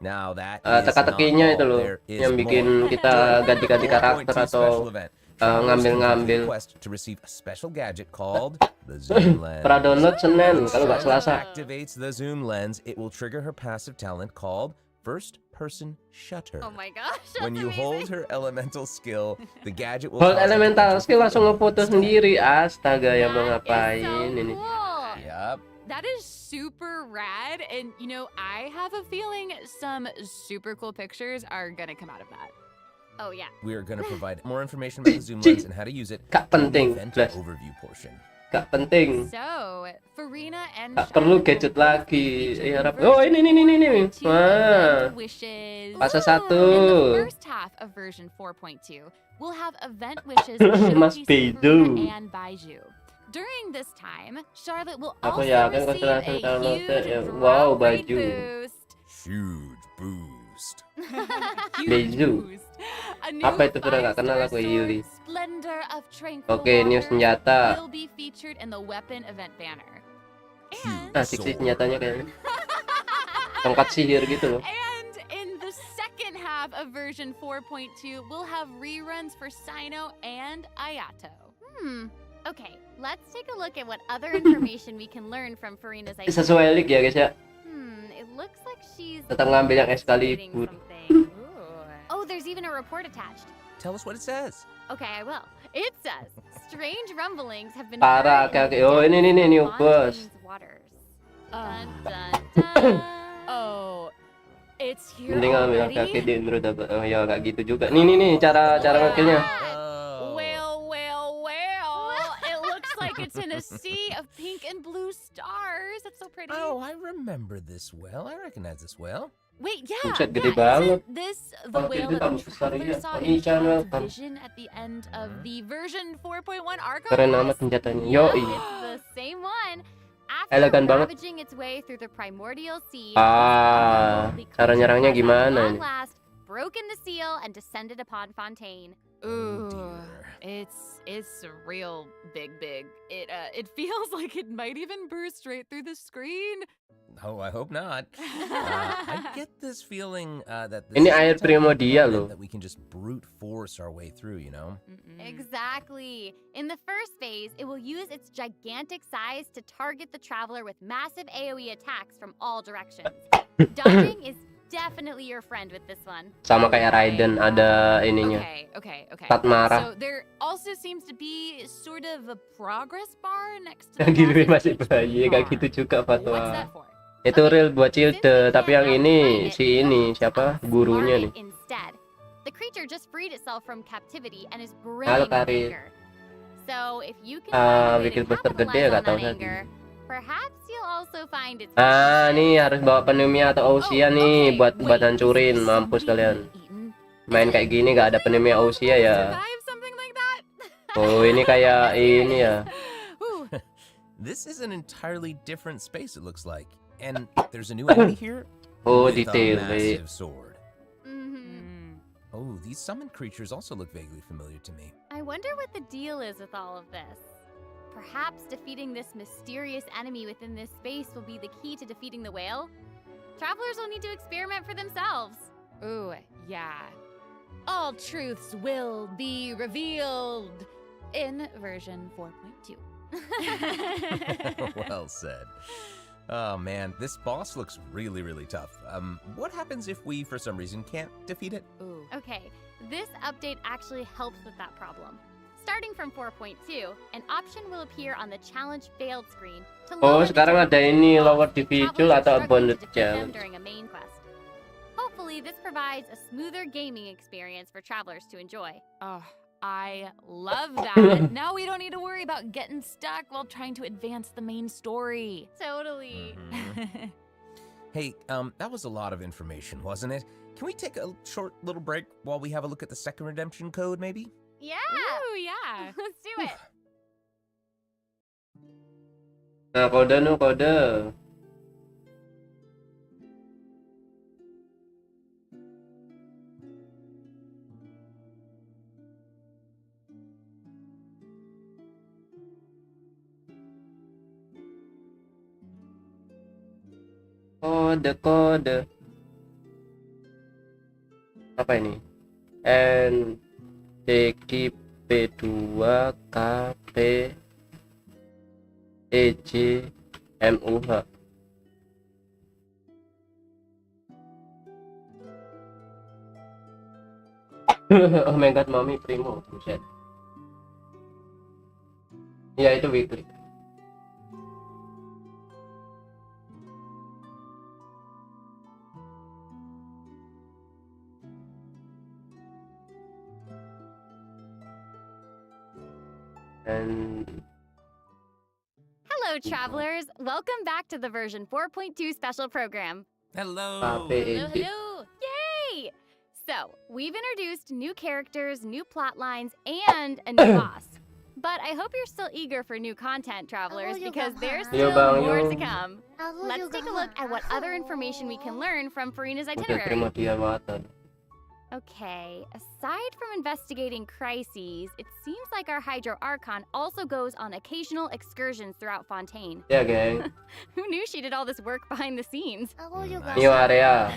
Now that is Teka-tekinya not itu all. loh, There is yang bikin more. kita ganti-ganti karakter 4.2 atau special event. Travelers ngambil-ngambil. can request to receive a special gadget called the zoom lens. Pra download Senin kalau nggak Charlotte Selasa. activates the zoom lens, it will trigger her passive talent called first person shutter. Oh my gosh, When that's you amazing. hold her elemental skill, the gadget will Hold cause elemental the skill langsung ngefoto sendiri. Astaga, yang mau That is ngapain so ini? cool. Yep. That is super rad, and you know, I have a feeling some super cool pictures are gonna come out of that. Oh yeah. We are going to provide more information about the zoom lens and how to use it Gak in the penting, event Flash. overview portion. Gak penting. So, Farina and Gak perlu gadget lagi. Harap. Oh ini. Wah. wishes. Fase In 1. the first half of version 4.2, we'll have event wishes Mas showcasing Beidou. Farina and Baiju. During this time, Charlotte will Aku also yakin receive konsentrasi a kalau huge ya. drop Wow, rate baju. boost. Huge boost. Huge Beidou. boost. A new Apa itu sudah gak kenal 5-star aku Yuli. sword, Splendor of Tranquil Oke, new Water, senjata. will be featured in the weapon event banner. Huge Asik sih sword. senjatanya kayaknya. Tongkat sihir gitu loh. And in the second half of version 4.2, we'll have reruns for Sino and Ayato. Okay, let's take a look at what other information we can learn from Farina's idea. Sesuai leak ya guys ya. It looks like she's Tetap ngambil yang anticipating Excalibur. something. Oh, there's even a report attached. Tell us what it says. Okay, I will. It says, strange rumblings have been Parah, heard in kayak oh ini new bos. Fontaine's waters. Uh. Dun, dun, dun. Oh, it's here Mending ambil already? kaki di intro dapat. Oh ya gak gitu juga. Nih cara ngakilnya. Well, it looks like it's in a sea of pink and blue stars. That's so pretty. Oh, I remember this well. I recognize this well. Wait, yeah, Buset, gede yeah, banget. isn't this the Oh, whale itu that kamu the besar traveler ya. saw Oh, in ini channel Child's kamu. vision at the end of the version 4.1 archive? Keren amat senjatanya. Yoi. It's the same one. After Elegan banget. ravaging its way through the primordial sea, Ah, the cara creature nyerangnya has at gimana long ini? last broken the seal and descended upon Fontaine. Ooh, it's a real big. It feels like it might even burst straight through the screen. Oh, I hope not. I get this feeling that this Ini is air the type of primordial environment loh. that we can just brute force our way through, you know? Exactly. In the first phase, it will use its gigantic size to target the traveler with massive AoE attacks from all directions. Dodging is definitely your friend with this one. Sama kayak Raiden ada ininya. Okay. Tat marah. So there also seems to be sort of a progress bar next to the Gilwe boss's masih bayi kayak bar. gitu juga What's Fatwa. that for? Itu real buat Cilde, tapi yang ini si ini siapa? Gurunya nih. Instead, the creature just freed itself from captivity and is Halo, brewing with Karin. anger. So if you can find a way bikin to poster gede capitalize gak on tahu that tadi. anger, perhaps you'll also find its Nih harus bawa pneumonia atau Ausia nih buat hancurin, mampus kalian. Main kayak gini gak ada pneumonia Ausia ya. Survive something like that? Oh, ini kayak ini ya. This is an entirely different space, it looks like. And there's a new enemy here Oh, with a detail. massive sword. Oh, these summoned creatures also look vaguely familiar to me. I wonder what the deal is with all of this. Perhaps defeating this mysterious enemy within this space will be the key to defeating the whale? Travelers will need to experiment for themselves. Ooh, yeah. All truths will be revealed in version 4.2. Well said. Oh man, this boss looks really, really tough. What happens if we, for some reason, can't defeat it? Ooh. Okay, this update actually helps with that problem. Starting from 4.2, an option will appear on the challenge failed screen to Oh, lower the sekarang ada ini lower difficulty travelers atau struggling to abundant defeat them challenge. during a main quest. Hopefully, this provides a smoother gaming experience for travelers to enjoy. Oh, I love that. Now we don't need to worry about getting stuck while trying to advance the main story. Totally. Hey, that was a lot of information, wasn't it? Can we take a short little break while we have a look at the second redemption code, maybe? Yeah. Ooh, yeah. Let's do it. Nah, kode nu kode. Kode. Apa ini? P2 KP EJ MUH. Oh my god, mami primo, buset. Ya itu weekly. And Hello, travelers. Welcome back to the version 4.2 special program. Hello. Hello. Yay! So, we've introduced new characters, new plot lines, and a new boss. But I hope you're still eager for new content, travelers, because there's still more to come. Let's take a look at what other information we can learn from Farina's itinerary. Okay, aside from investigating crises, it seems like our Hydro Archon also goes on occasional excursions throughout Fontaine. Yeah, gang. Who knew she did all this work behind the scenes? New area.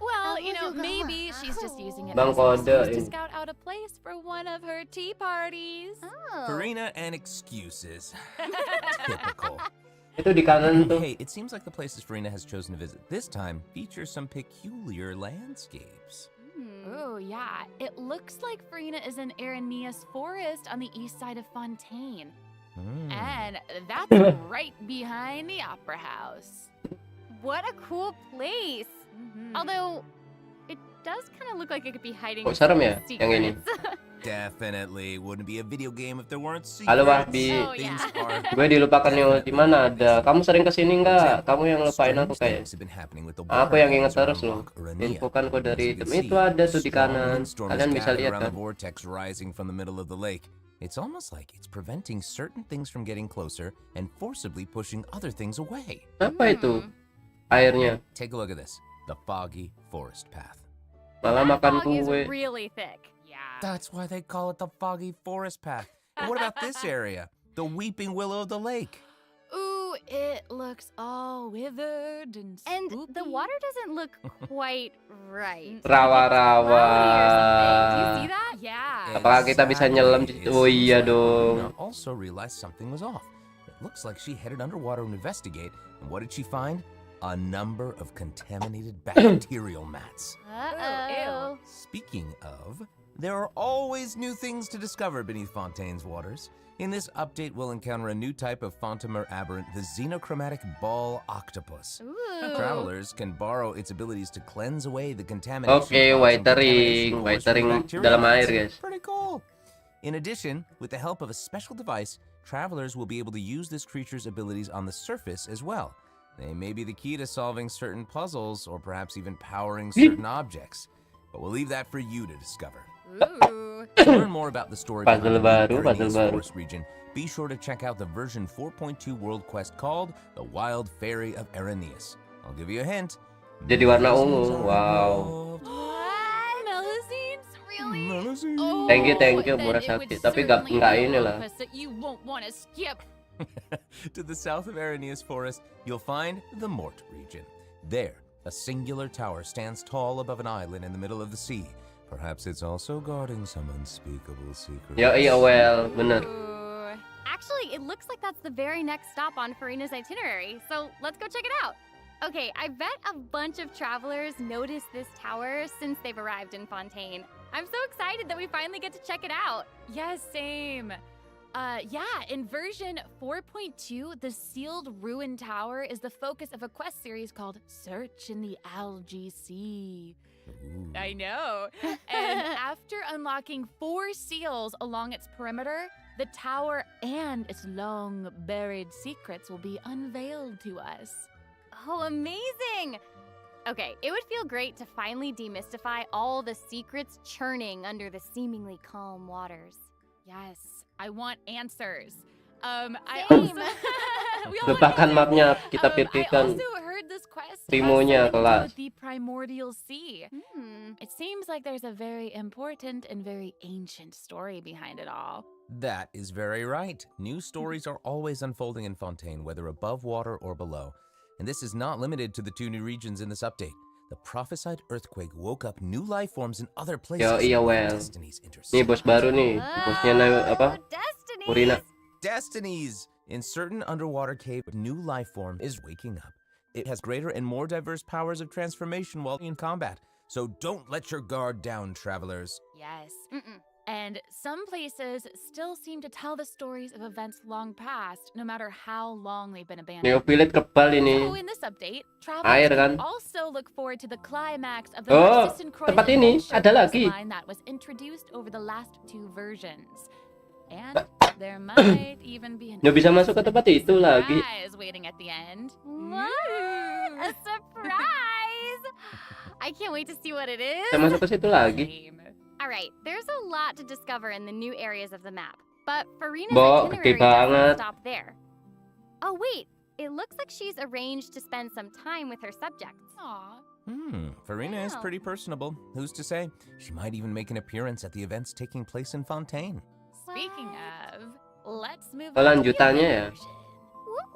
Well, you know, maybe she's just using it Bang as an kode excuse to ini. scout out a place for one of her tea parties. Farina and excuses. Typical. Itu di kanan tuh. Hey, it seems like the places Farina has chosen to visit this time feature some peculiar landscapes. Oh, yeah. It looks like Farina is in Aranea's forest on the east side of Fontaine. And that's right behind the Opera House. What a cool place! Although, it does kind of look like it could be hiding Oh, serem ya some yang ini. secrets. Definitely wouldn't be a video game if there weren't secrets. Halo Wahbi. Oh, yeah. Gue dilupakan yang di mana ada. Kamu sering kesini nggak? Kamu yang lupain aku kayak. Aku yang ingat terus loh. Infokan kode dari item itu ada tuh di kanan. Kalian bisa lihat kan? Vortex rising from the middle of the lake. It's almost like it's preventing certain things from getting closer and forcibly pushing other things away. Apa itu? Airnya. Take a look at this. The foggy forest path. Malah makan Fog is kue. really thick. That's why they call it the foggy forest path. And what about this area? The weeping willow of the lake. Ooh, it looks all withered and And spooky. the water doesn't look quite right. Rawa-rawa. Do you see that? Yeah. Apakah kita bisa nyelam di situ? Oh iya dong. Farina also realized something was off. It looks like she headed underwater to investigate, and what did she find? A number of contaminated bacterial mats. Uh-oh. Speaking of, there are always new things to discover beneath Fontaine's waters. In this update, we'll encounter a new type of Fontamer aberrant, the xenochromatic ball octopus. Travelers can borrow its abilities to cleanse away the contamination. Oke, whitering dalam air, guys. Pretty cool. In addition, with the help of a special device, travelers will be able to use this creature's abilities on the surface as well. They may be the key to solving certain puzzles, or perhaps even powering certain objects. But we'll leave that for you to discover. Ooh. To learn more about the story behind Puzzle the baru, puzzle Aranea's baru. forest region, be sure to check out the version 4.2 world quest called The Wild Fairy of Araneas. I'll give you a hint. Jadi warna Melazines ungu. are Wow. involved. What? Melazines? Really? Melazines. Thank you, then Murasaki. it would Tapi certainly nggak be a ini lah. purpose that you won't want to skip. To the south of Aranea's forest, you'll find the Mort region. There, a singular tower stands tall above an island in the middle of the sea. Perhaps it's also guarding some unspeakable secret. Ya iya well, bener. Actually, it looks like that's the very next stop on Farina's itinerary, so let's go check it out. Okay, I bet a bunch of travelers noticed this tower since they've arrived in Fontaine. I'm so excited that we finally get to check it out. Yes, same. Yeah, in version 4.2, the sealed ruin tower is the focus of a quest series called Search in the Algae Sea. I know. And after unlocking 4 seals along its perimeter, the tower and its long buried secrets will be unveiled to us. Oh, amazing! Okay, it would feel great to finally demystify all the secrets churning under the seemingly calm waters. Yes, I want answers. I Same. also Letakkan mapnya, kita I pikirkan also heard this quest has primonya something to do kelas. with the primordial sea. It seems like there's a very important and very ancient story behind it all. That is very right. New stories are always unfolding in Fontaine, whether above water or below. And this is not limited to the 2 new regions in this update. The prophesied earthquake woke up new life forms in other places. Yo iya where well. destinies Nih bos baru nih. Bosnya apa? Urina. Destinies! In certain underwater cave, a new life form is waking up. It has greater and more diverse powers of transformation while in combat. So don't let your guard down, travelers. Yes. And some places still seem to tell the stories of events long past, no matter how long they've been abandoned. Neophylit kebal ini. So in this update, Air travelers kan? can also look forward to the climax of the Oh, Narcissan tempat ini ada lagi. line that was introduced over the last 2 versions. And there might even be an Nggak bisa masuk ke tempat itu lagi. surprise waiting at the end. What? A surprise! I can't wait to see what it is. Kita masuk ke situ lagi. Alright, there's a lot to discover in the new areas of the map, but Farina's Bo, itinerary gede banget. doesn't stop there. Oh wait, it looks like she's arranged to spend some time with her subjects. Aww. Farina is Wow. pretty personable. Who's to say? She might even make an appearance at the events taking place in Fontaine. Speaking of, let's move Oh, on to the lanjutannya other ya.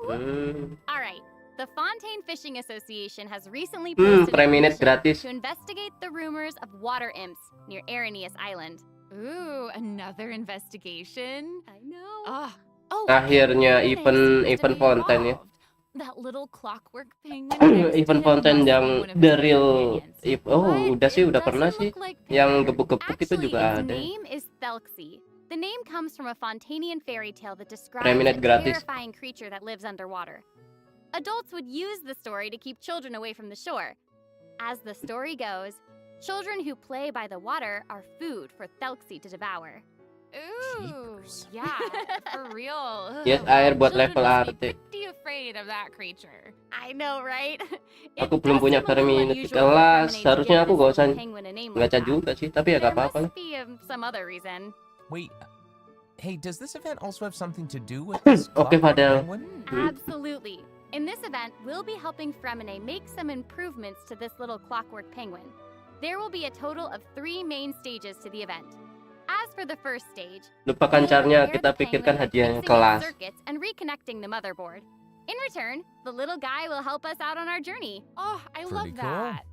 version. Alright, the Fontaine Fishing Association has recently posted a Preminute petition gratis. to investigate the rumors of water imps near Araneas Island. Ooh, another investigation? I know. Oh, Akhirnya Penguin event seems to event be Fontaine ya. involved. That little clockwork penguin next to Event him Fontaine must yang be one of the his real companions. oh But udah sih it udah pernah doesn't sih. look like Yang Penguin. gebuk-gebuk itu Actually, juga its ada. name is Thelxie. The name comes from a Fontanian fairy tale that describes Preminute a gratis. terrifying creature that lives underwater. Adults would use the story to keep children away from the shore. As the story goes, children who play by the water are food for Thelxie to devour. Ooh, yeah, for real. Yes, Ugh, air buat children level must arte. be pretty afraid of that creature. I know, right? Aku belum punya Preminute kelas. Harusnya aku gak usah baca juga sih, tapi ya gak apa-apa lah. Be some other reason. Wait, hey, does this event also have something to do with this Oke, clockwork Fadel. penguin? Absolutely. In this event, we'll be helping Fremine make some improvements to this little clockwork penguin. There will be a total of 3 main stages to the event. As for the first stage, Lupakan we'll caranya, prepare kita the pikirkan penguin hadiahnya with fixing its kelas. circuits and reconnecting the motherboard. In return, the little guy will help us out on our journey. Oh, I love Pretty cool. that.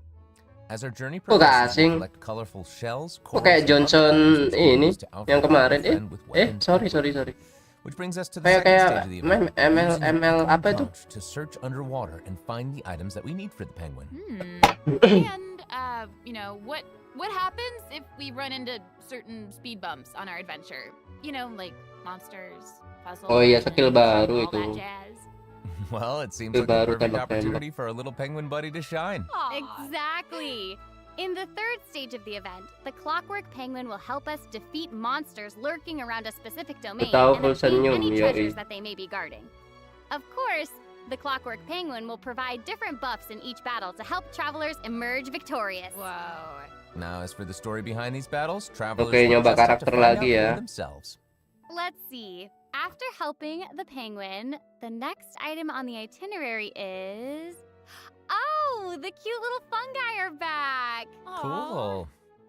As our journey Kok gak progresses, asing? we'll collect colorful shells, Kok kayak corals, and Johnson other creatures ini used to outfit yang our kemarin friend with weapons sorry. Which brings us to the Kayak second stage of the event. ML apa itu? To search underwater and find the items that we need for the penguin. And you know, what happens if we run into certain speed bumps on our adventure? You know, like monsters, puzzles. Oh iya, skill and baru all itu. that jazz. Well, it seems Skill like a baru perfect tembak-tembak. opportunity for our little penguin buddy to shine. Exactly. In the third stage of the event, the clockwork penguin will help us defeat monsters lurking around a specific domain Tahu and obtain senyum, any yoi. treasures that they may be guarding. Of course, the clockwork penguin will provide different buffs in each battle to help travelers emerge victorious. Whoa. Now, as for the story behind these battles, travelers Oke, will nyoba just have to karakter find out lagi for ya. themselves. Let's see. After helping the penguin, the next item on the itinerary is... Oh, the cute little fungi are back! Cool.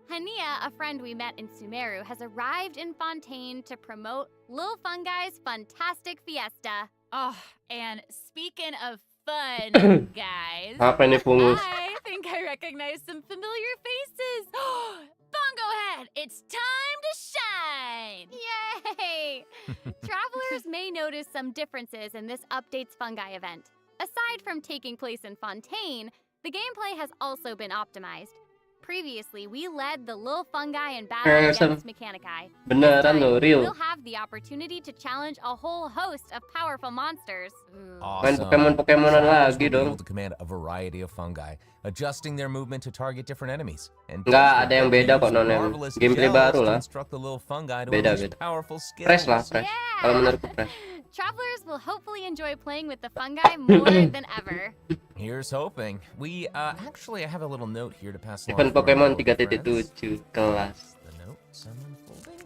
Hania, a friend we met in Sumeru, has arrived in Fontaine to promote Lil Fungi's Fantastic Fiesta. Oh, and speaking of fun, guys, Apa ini pungus? I think I recognize some familiar faces. Bongo Head, it's time to shine! Yay! Travelers may notice some differences in this update's fungi event. Aside from taking place in Fontaine, the gameplay has also been optimized. Previously, we led the Lil Fungi in battle against Mechanici. Beneran loh, real. We'll have the opportunity to challenge a whole host of powerful monsters. Main Pokemon-Pokemonan Travelers lagi will be able dong. to command a variety of fungi, adjusting their movement to target different enemies. And Nggak ada yang beda kok, Nonem. marvelous Gameplay gels baru to lah. instruct the little fungi to Beda, unleash beda. powerful skills. Fresh lah, fresh. Kalau menurutku fresh. Travelers will hopefully enjoy playing with the fungi more than ever. Here's hoping. We actually I have a little note here to pass along. Event for our Pokemon local friends. 3.7 kelas. The note, some unfolding.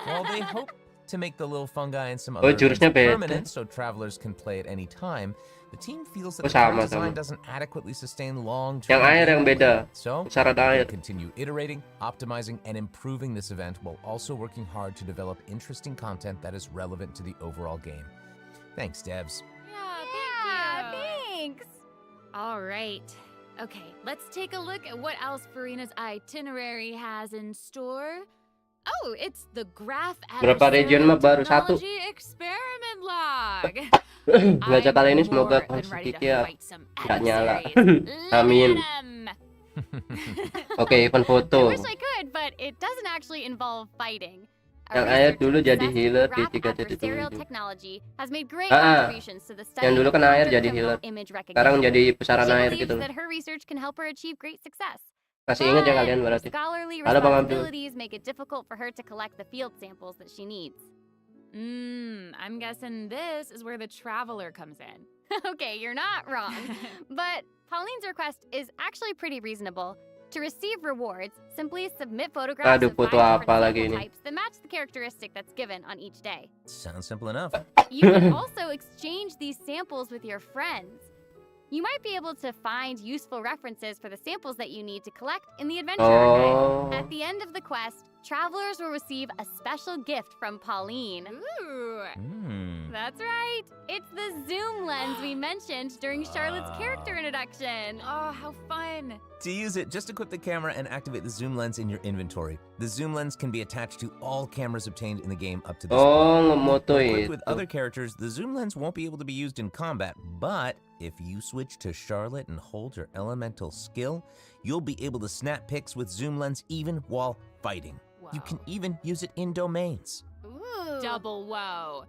Well, they hope to make the little fungi and some Oh, other jurusnya events beda. permanent so travelers can play at any time. The team feels that Oh, the current sama, design sama. doesn't adequately sustain long-term Yang air yang gameplay. beda. So, Syarat they'll air. continue iterating, optimizing, and improving this event while also working hard to develop interesting content that is relevant to the overall game. Thanks, devs. Yeah, thanks. All right. Okay, let's take a look at what else Farina's itinerary has in store. Oh, it's the Graph Berapa region mah baru satu. Technology Experiment Log. Baca kali ini semoga more than ready to Kiki ya fight some nggak nyala. adversaries. Amin. Oke, event I foto. wish I could, but it doesn't actually involve fighting. Yang air dulu jadi healer di 3.7. Technology has made great Ah, contributions to the study yang dulu of kan air computer jadi criminal healer. image Sekarang recognition. jadi pusaran She air believes gitu. that her research can help her achieve great success. Masih ingat ya But kalian her berarti. scholarly Halo Bang Abdul. responsibilities make it difficult for her to collect the field samples that she needs. I'm guessing this is where the traveler comes in. Okay, you're not wrong. But Pauline's request is actually pretty reasonable. To receive rewards, simply submit photographs Aduh, of 5 foto different apa lagi sample ini? types that match the characteristic that's given on each day. Sounds simple enough. You can also exchange these samples with your friends. You might be able to find useful references for the samples that you need to collect in the adventure. Oh. At the end of the quest, travelers will receive a special gift from Pauline. Ooh. That's right. It's the zoom lens we mentioned during Charlotte's character introduction. Oh, how fun. To use it, just equip the camera and activate the zoom lens in your inventory. The zoom lens can be attached to all cameras obtained in the game up to this Oh, point. ngemoto Equipped with itu. other characters, the zoom lens won't be able to be used in combat, but if you switch to Charlotte and hold your elemental skill, you'll be able to snap pics with zoom lens even while fighting. You can even use it in domains. Ooh. Double whoa.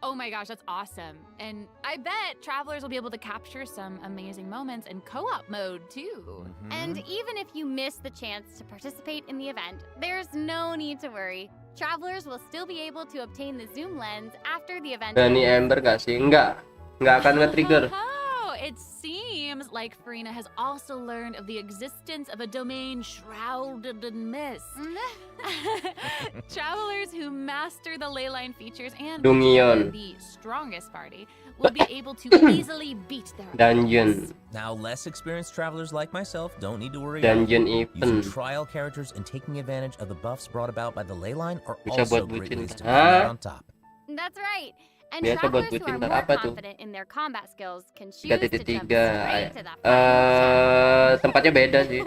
Oh my gosh, that's awesome. And I bet travelers will be able to capture some amazing moments in co-op mode too. And even if you miss the chance to participate in the event, there's no need to worry. Travelers will still be able to obtain the zoom lens after the event. Berani Ember gak sih? Nggak akan nge-trigger. Oh, it seems like Farina has also learned of the existence of a domain shrouded in mist. Travelers who master the ley line features and Dungeon. the strongest party will be able to easily beat their Dungeon. Now, less experienced travelers like myself don't need to worry Dungeon about using event. trial characters and taking advantage of the buffs brought about by the ley line are Bisa also buat great bucin. ways to come out on top. That's right. And Biasa buat travelers who bucin are ntar more apa tuh? confident in their combat skills can choose to jump 3.3. straight to the Tempatnya beda sih.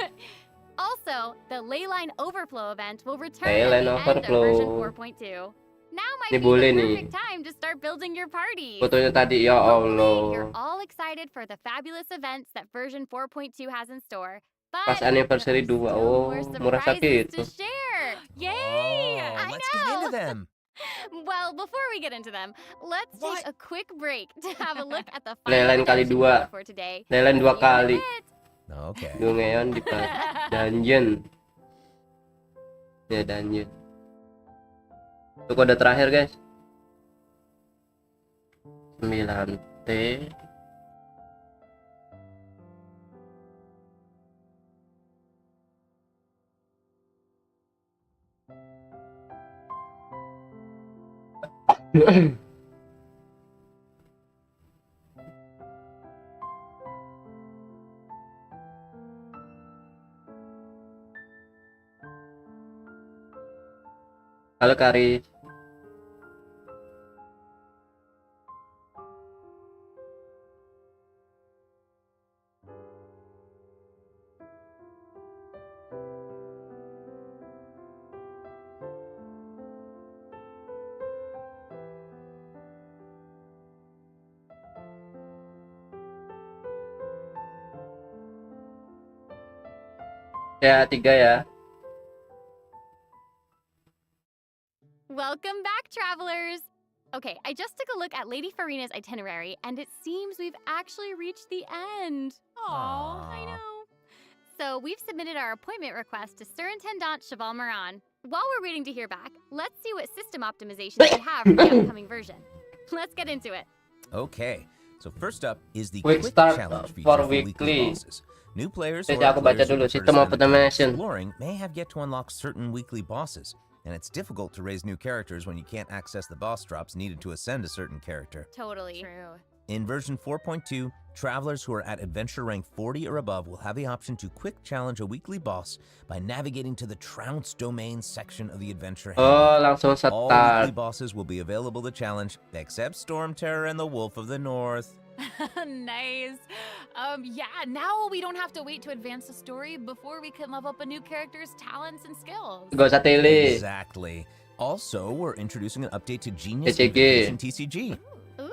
Also, the Leyline Overflow event will return Leyline at the end of version Overflow. 4.2. Now might Ini be boleh the nih. perfect time to start building your party. Fotonya tadi ya Hopefully, you're Allah. all excited for the fabulous events that version 4.2 has in store. But Pas anniversary 2. Oh, more murah surprises sakit. to share. Yay! Oh, I let's get into know. them. Well, before we get into them, let's take a quick break to have a look at the Leyline final kali redemption 2. code for today. Leyline 2 kali. Okay. Dungeon di dungeon. Ya dungeon. Itu kode terakhir guys. 9T. Halo Kari. Ya, 3 ya. Welcome back, travelers! Okay, I just took a look at Lady Farina's itinerary, and it seems we've actually reached the end. Aww, I know. So we've submitted our appointment request to Surintendant Cheval Moran. While we're waiting to hear back, let's see what system optimizations we have for the upcoming version. Let's get into it. Okay, so first up is the Quick quick start challenge feature for for weekly weekly. bosses. New players Jadi or aku baca players who dulu prefer to sistem spend the time optimization. exploring may have yet to unlock certain weekly bosses, and it's difficult to raise new characters when you can't access the boss drops needed to ascend a certain character. Totally. True. In version 4.2, travelers who are at adventure rank 40 or above will have the option to quick challenge a weekly boss by navigating to the Trounce domain section of the adventure Oh, handbook. langsung All start. weekly bosses will be available to challenge, except Storm Terror and the Wolf of the North. Nice. Yeah, now we don't have to wait to advance the story before we can level up a new character's talents and skills. Gak usah tele. Exactly. Also, we're introducing an update to Genius TCG. Invocation TCG.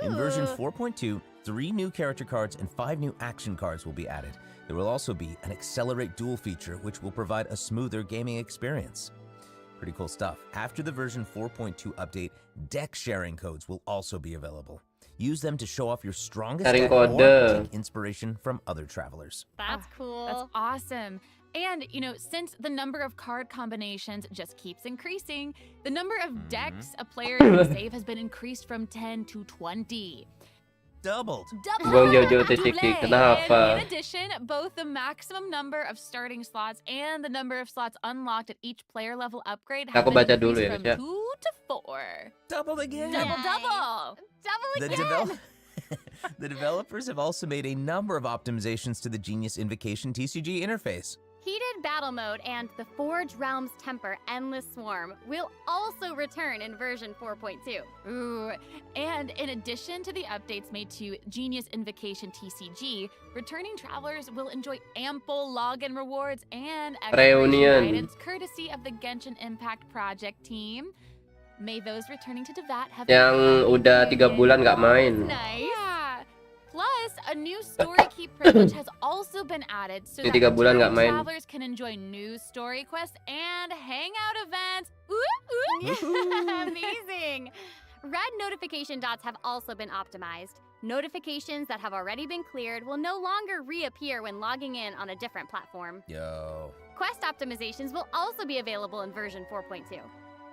In version Ooh. 4.2, 3 new character cards and 5 new action cards will be added. There will also be an Accelerate Duel feature, which will provide a smoother gaming experience. Pretty cool stuff. After the version 4.2 update, deck sharing codes will also be available. Use them to show off your strongest Sharing deck or kode. take inspiration from other travelers. That's cool. That's awesome. And, you know, since the number of card combinations just keeps increasing, the number of decks a player can save has been increased from 10 to 20. Doubled. Bang Jojo TCG, kenapa? In addition, both the maximum number of starting slots and the number of slots unlocked at each player level upgrade have Aku been baca dulu increased ya, from guys, ya. 2 to 4. Doubled again. Double. The, the developers have also made a number of optimizations to the Genius Invocation TCG interface. Heated Battle Mode and the Forge Realms Temper Endless Swarm will also return in version 4.2. Ooh, and in addition to the updates made to Genius Invocation TCG, returning travelers will enjoy ample login rewards and exploration Reunion. guidance courtesy of the Genshin Impact Project team. May those returning to Devat have Yang udah 3 bulan nggak main. Nice. Yeah. Plus, a new story key privilege has also been added so Di that 3 bulan nggak returning main. travelers can enjoy new story quests and hangout events. Ooh, Amazing. Red notification dots have also been optimized. Notifications that have already been cleared will no longer reappear when logging in on a different platform. Yo. Quest optimizations will also be available in version 4.2.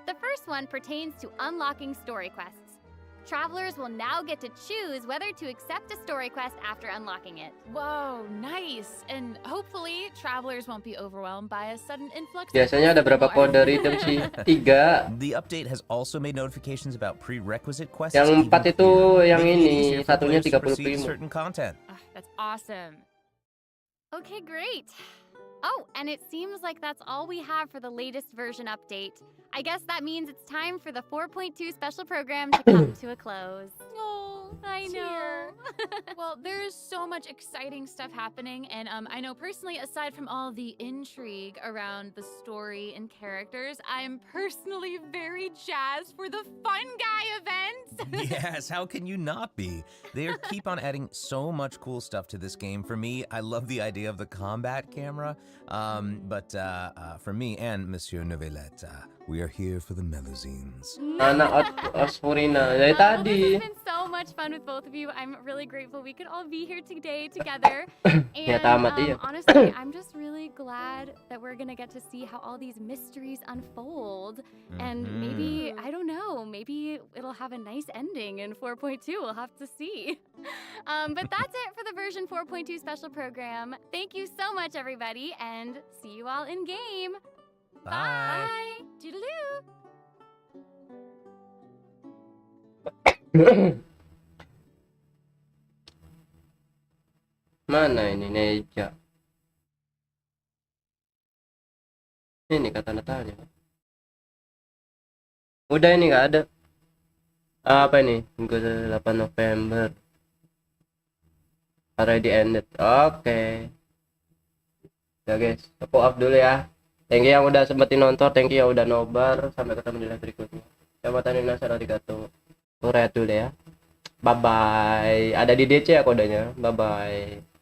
The first one pertains to unlocking story quests. Travelers will now get to choose whether to accept a story quest after unlocking it. Whoa, nice. And hopefully, travelers won't be overwhelmed by a sudden influx. Biasanya ada berapa kode redeem sih? 3. The update has also made notifications about prerequisite quests. Yang 4 even itu clearer, yang making it ini, easier for satunya players to proceed 30 primo. certain content. That's awesome. Okay, great. Oh, and it seems like that's all we have for the latest version update. I guess that means it's time for the 4.2 special program to come to a close. Oh, I know. Well, there's so much exciting stuff happening, and I know personally, aside from all the intrigue around the story and characters, I'm personally very jazzed for the Fun Guy event. Yes, how can you not be? They keep on adding so much cool stuff to this game. For me, I love the idea of the combat camera, but for me and Monsieur Novelette, we are here for the melazines. Anak Osfurina dari tadi. This has been so much fun with both of you. I'm really grateful we could all be here today together. Ya, tamat, iya. Honestly, I'm just really glad that we're gonna get to see how all these mysteries unfold. And maybe, I don't know, maybe it'll have a nice ending in 4.2. We'll have to see. But that's it for the version 4.2 special program. Thank you so much, everybody, and see you all in game. Bye. Bye. Toodaloo. Mana ini Neja? Ini kata Natanya. Udah ini nggak ada. Apa ini? Minggu 8 November. Already ended. Oke. Ya guys, TopUp dulu ya. Thank you yang udah sempetin nonton, thank you yang udah nobar. Sampai ketemu di live berikutnya. Jabatan ini salah digatung. Turet dulu ya. Bye bye. Ada di DC ya kodenya. Bye bye.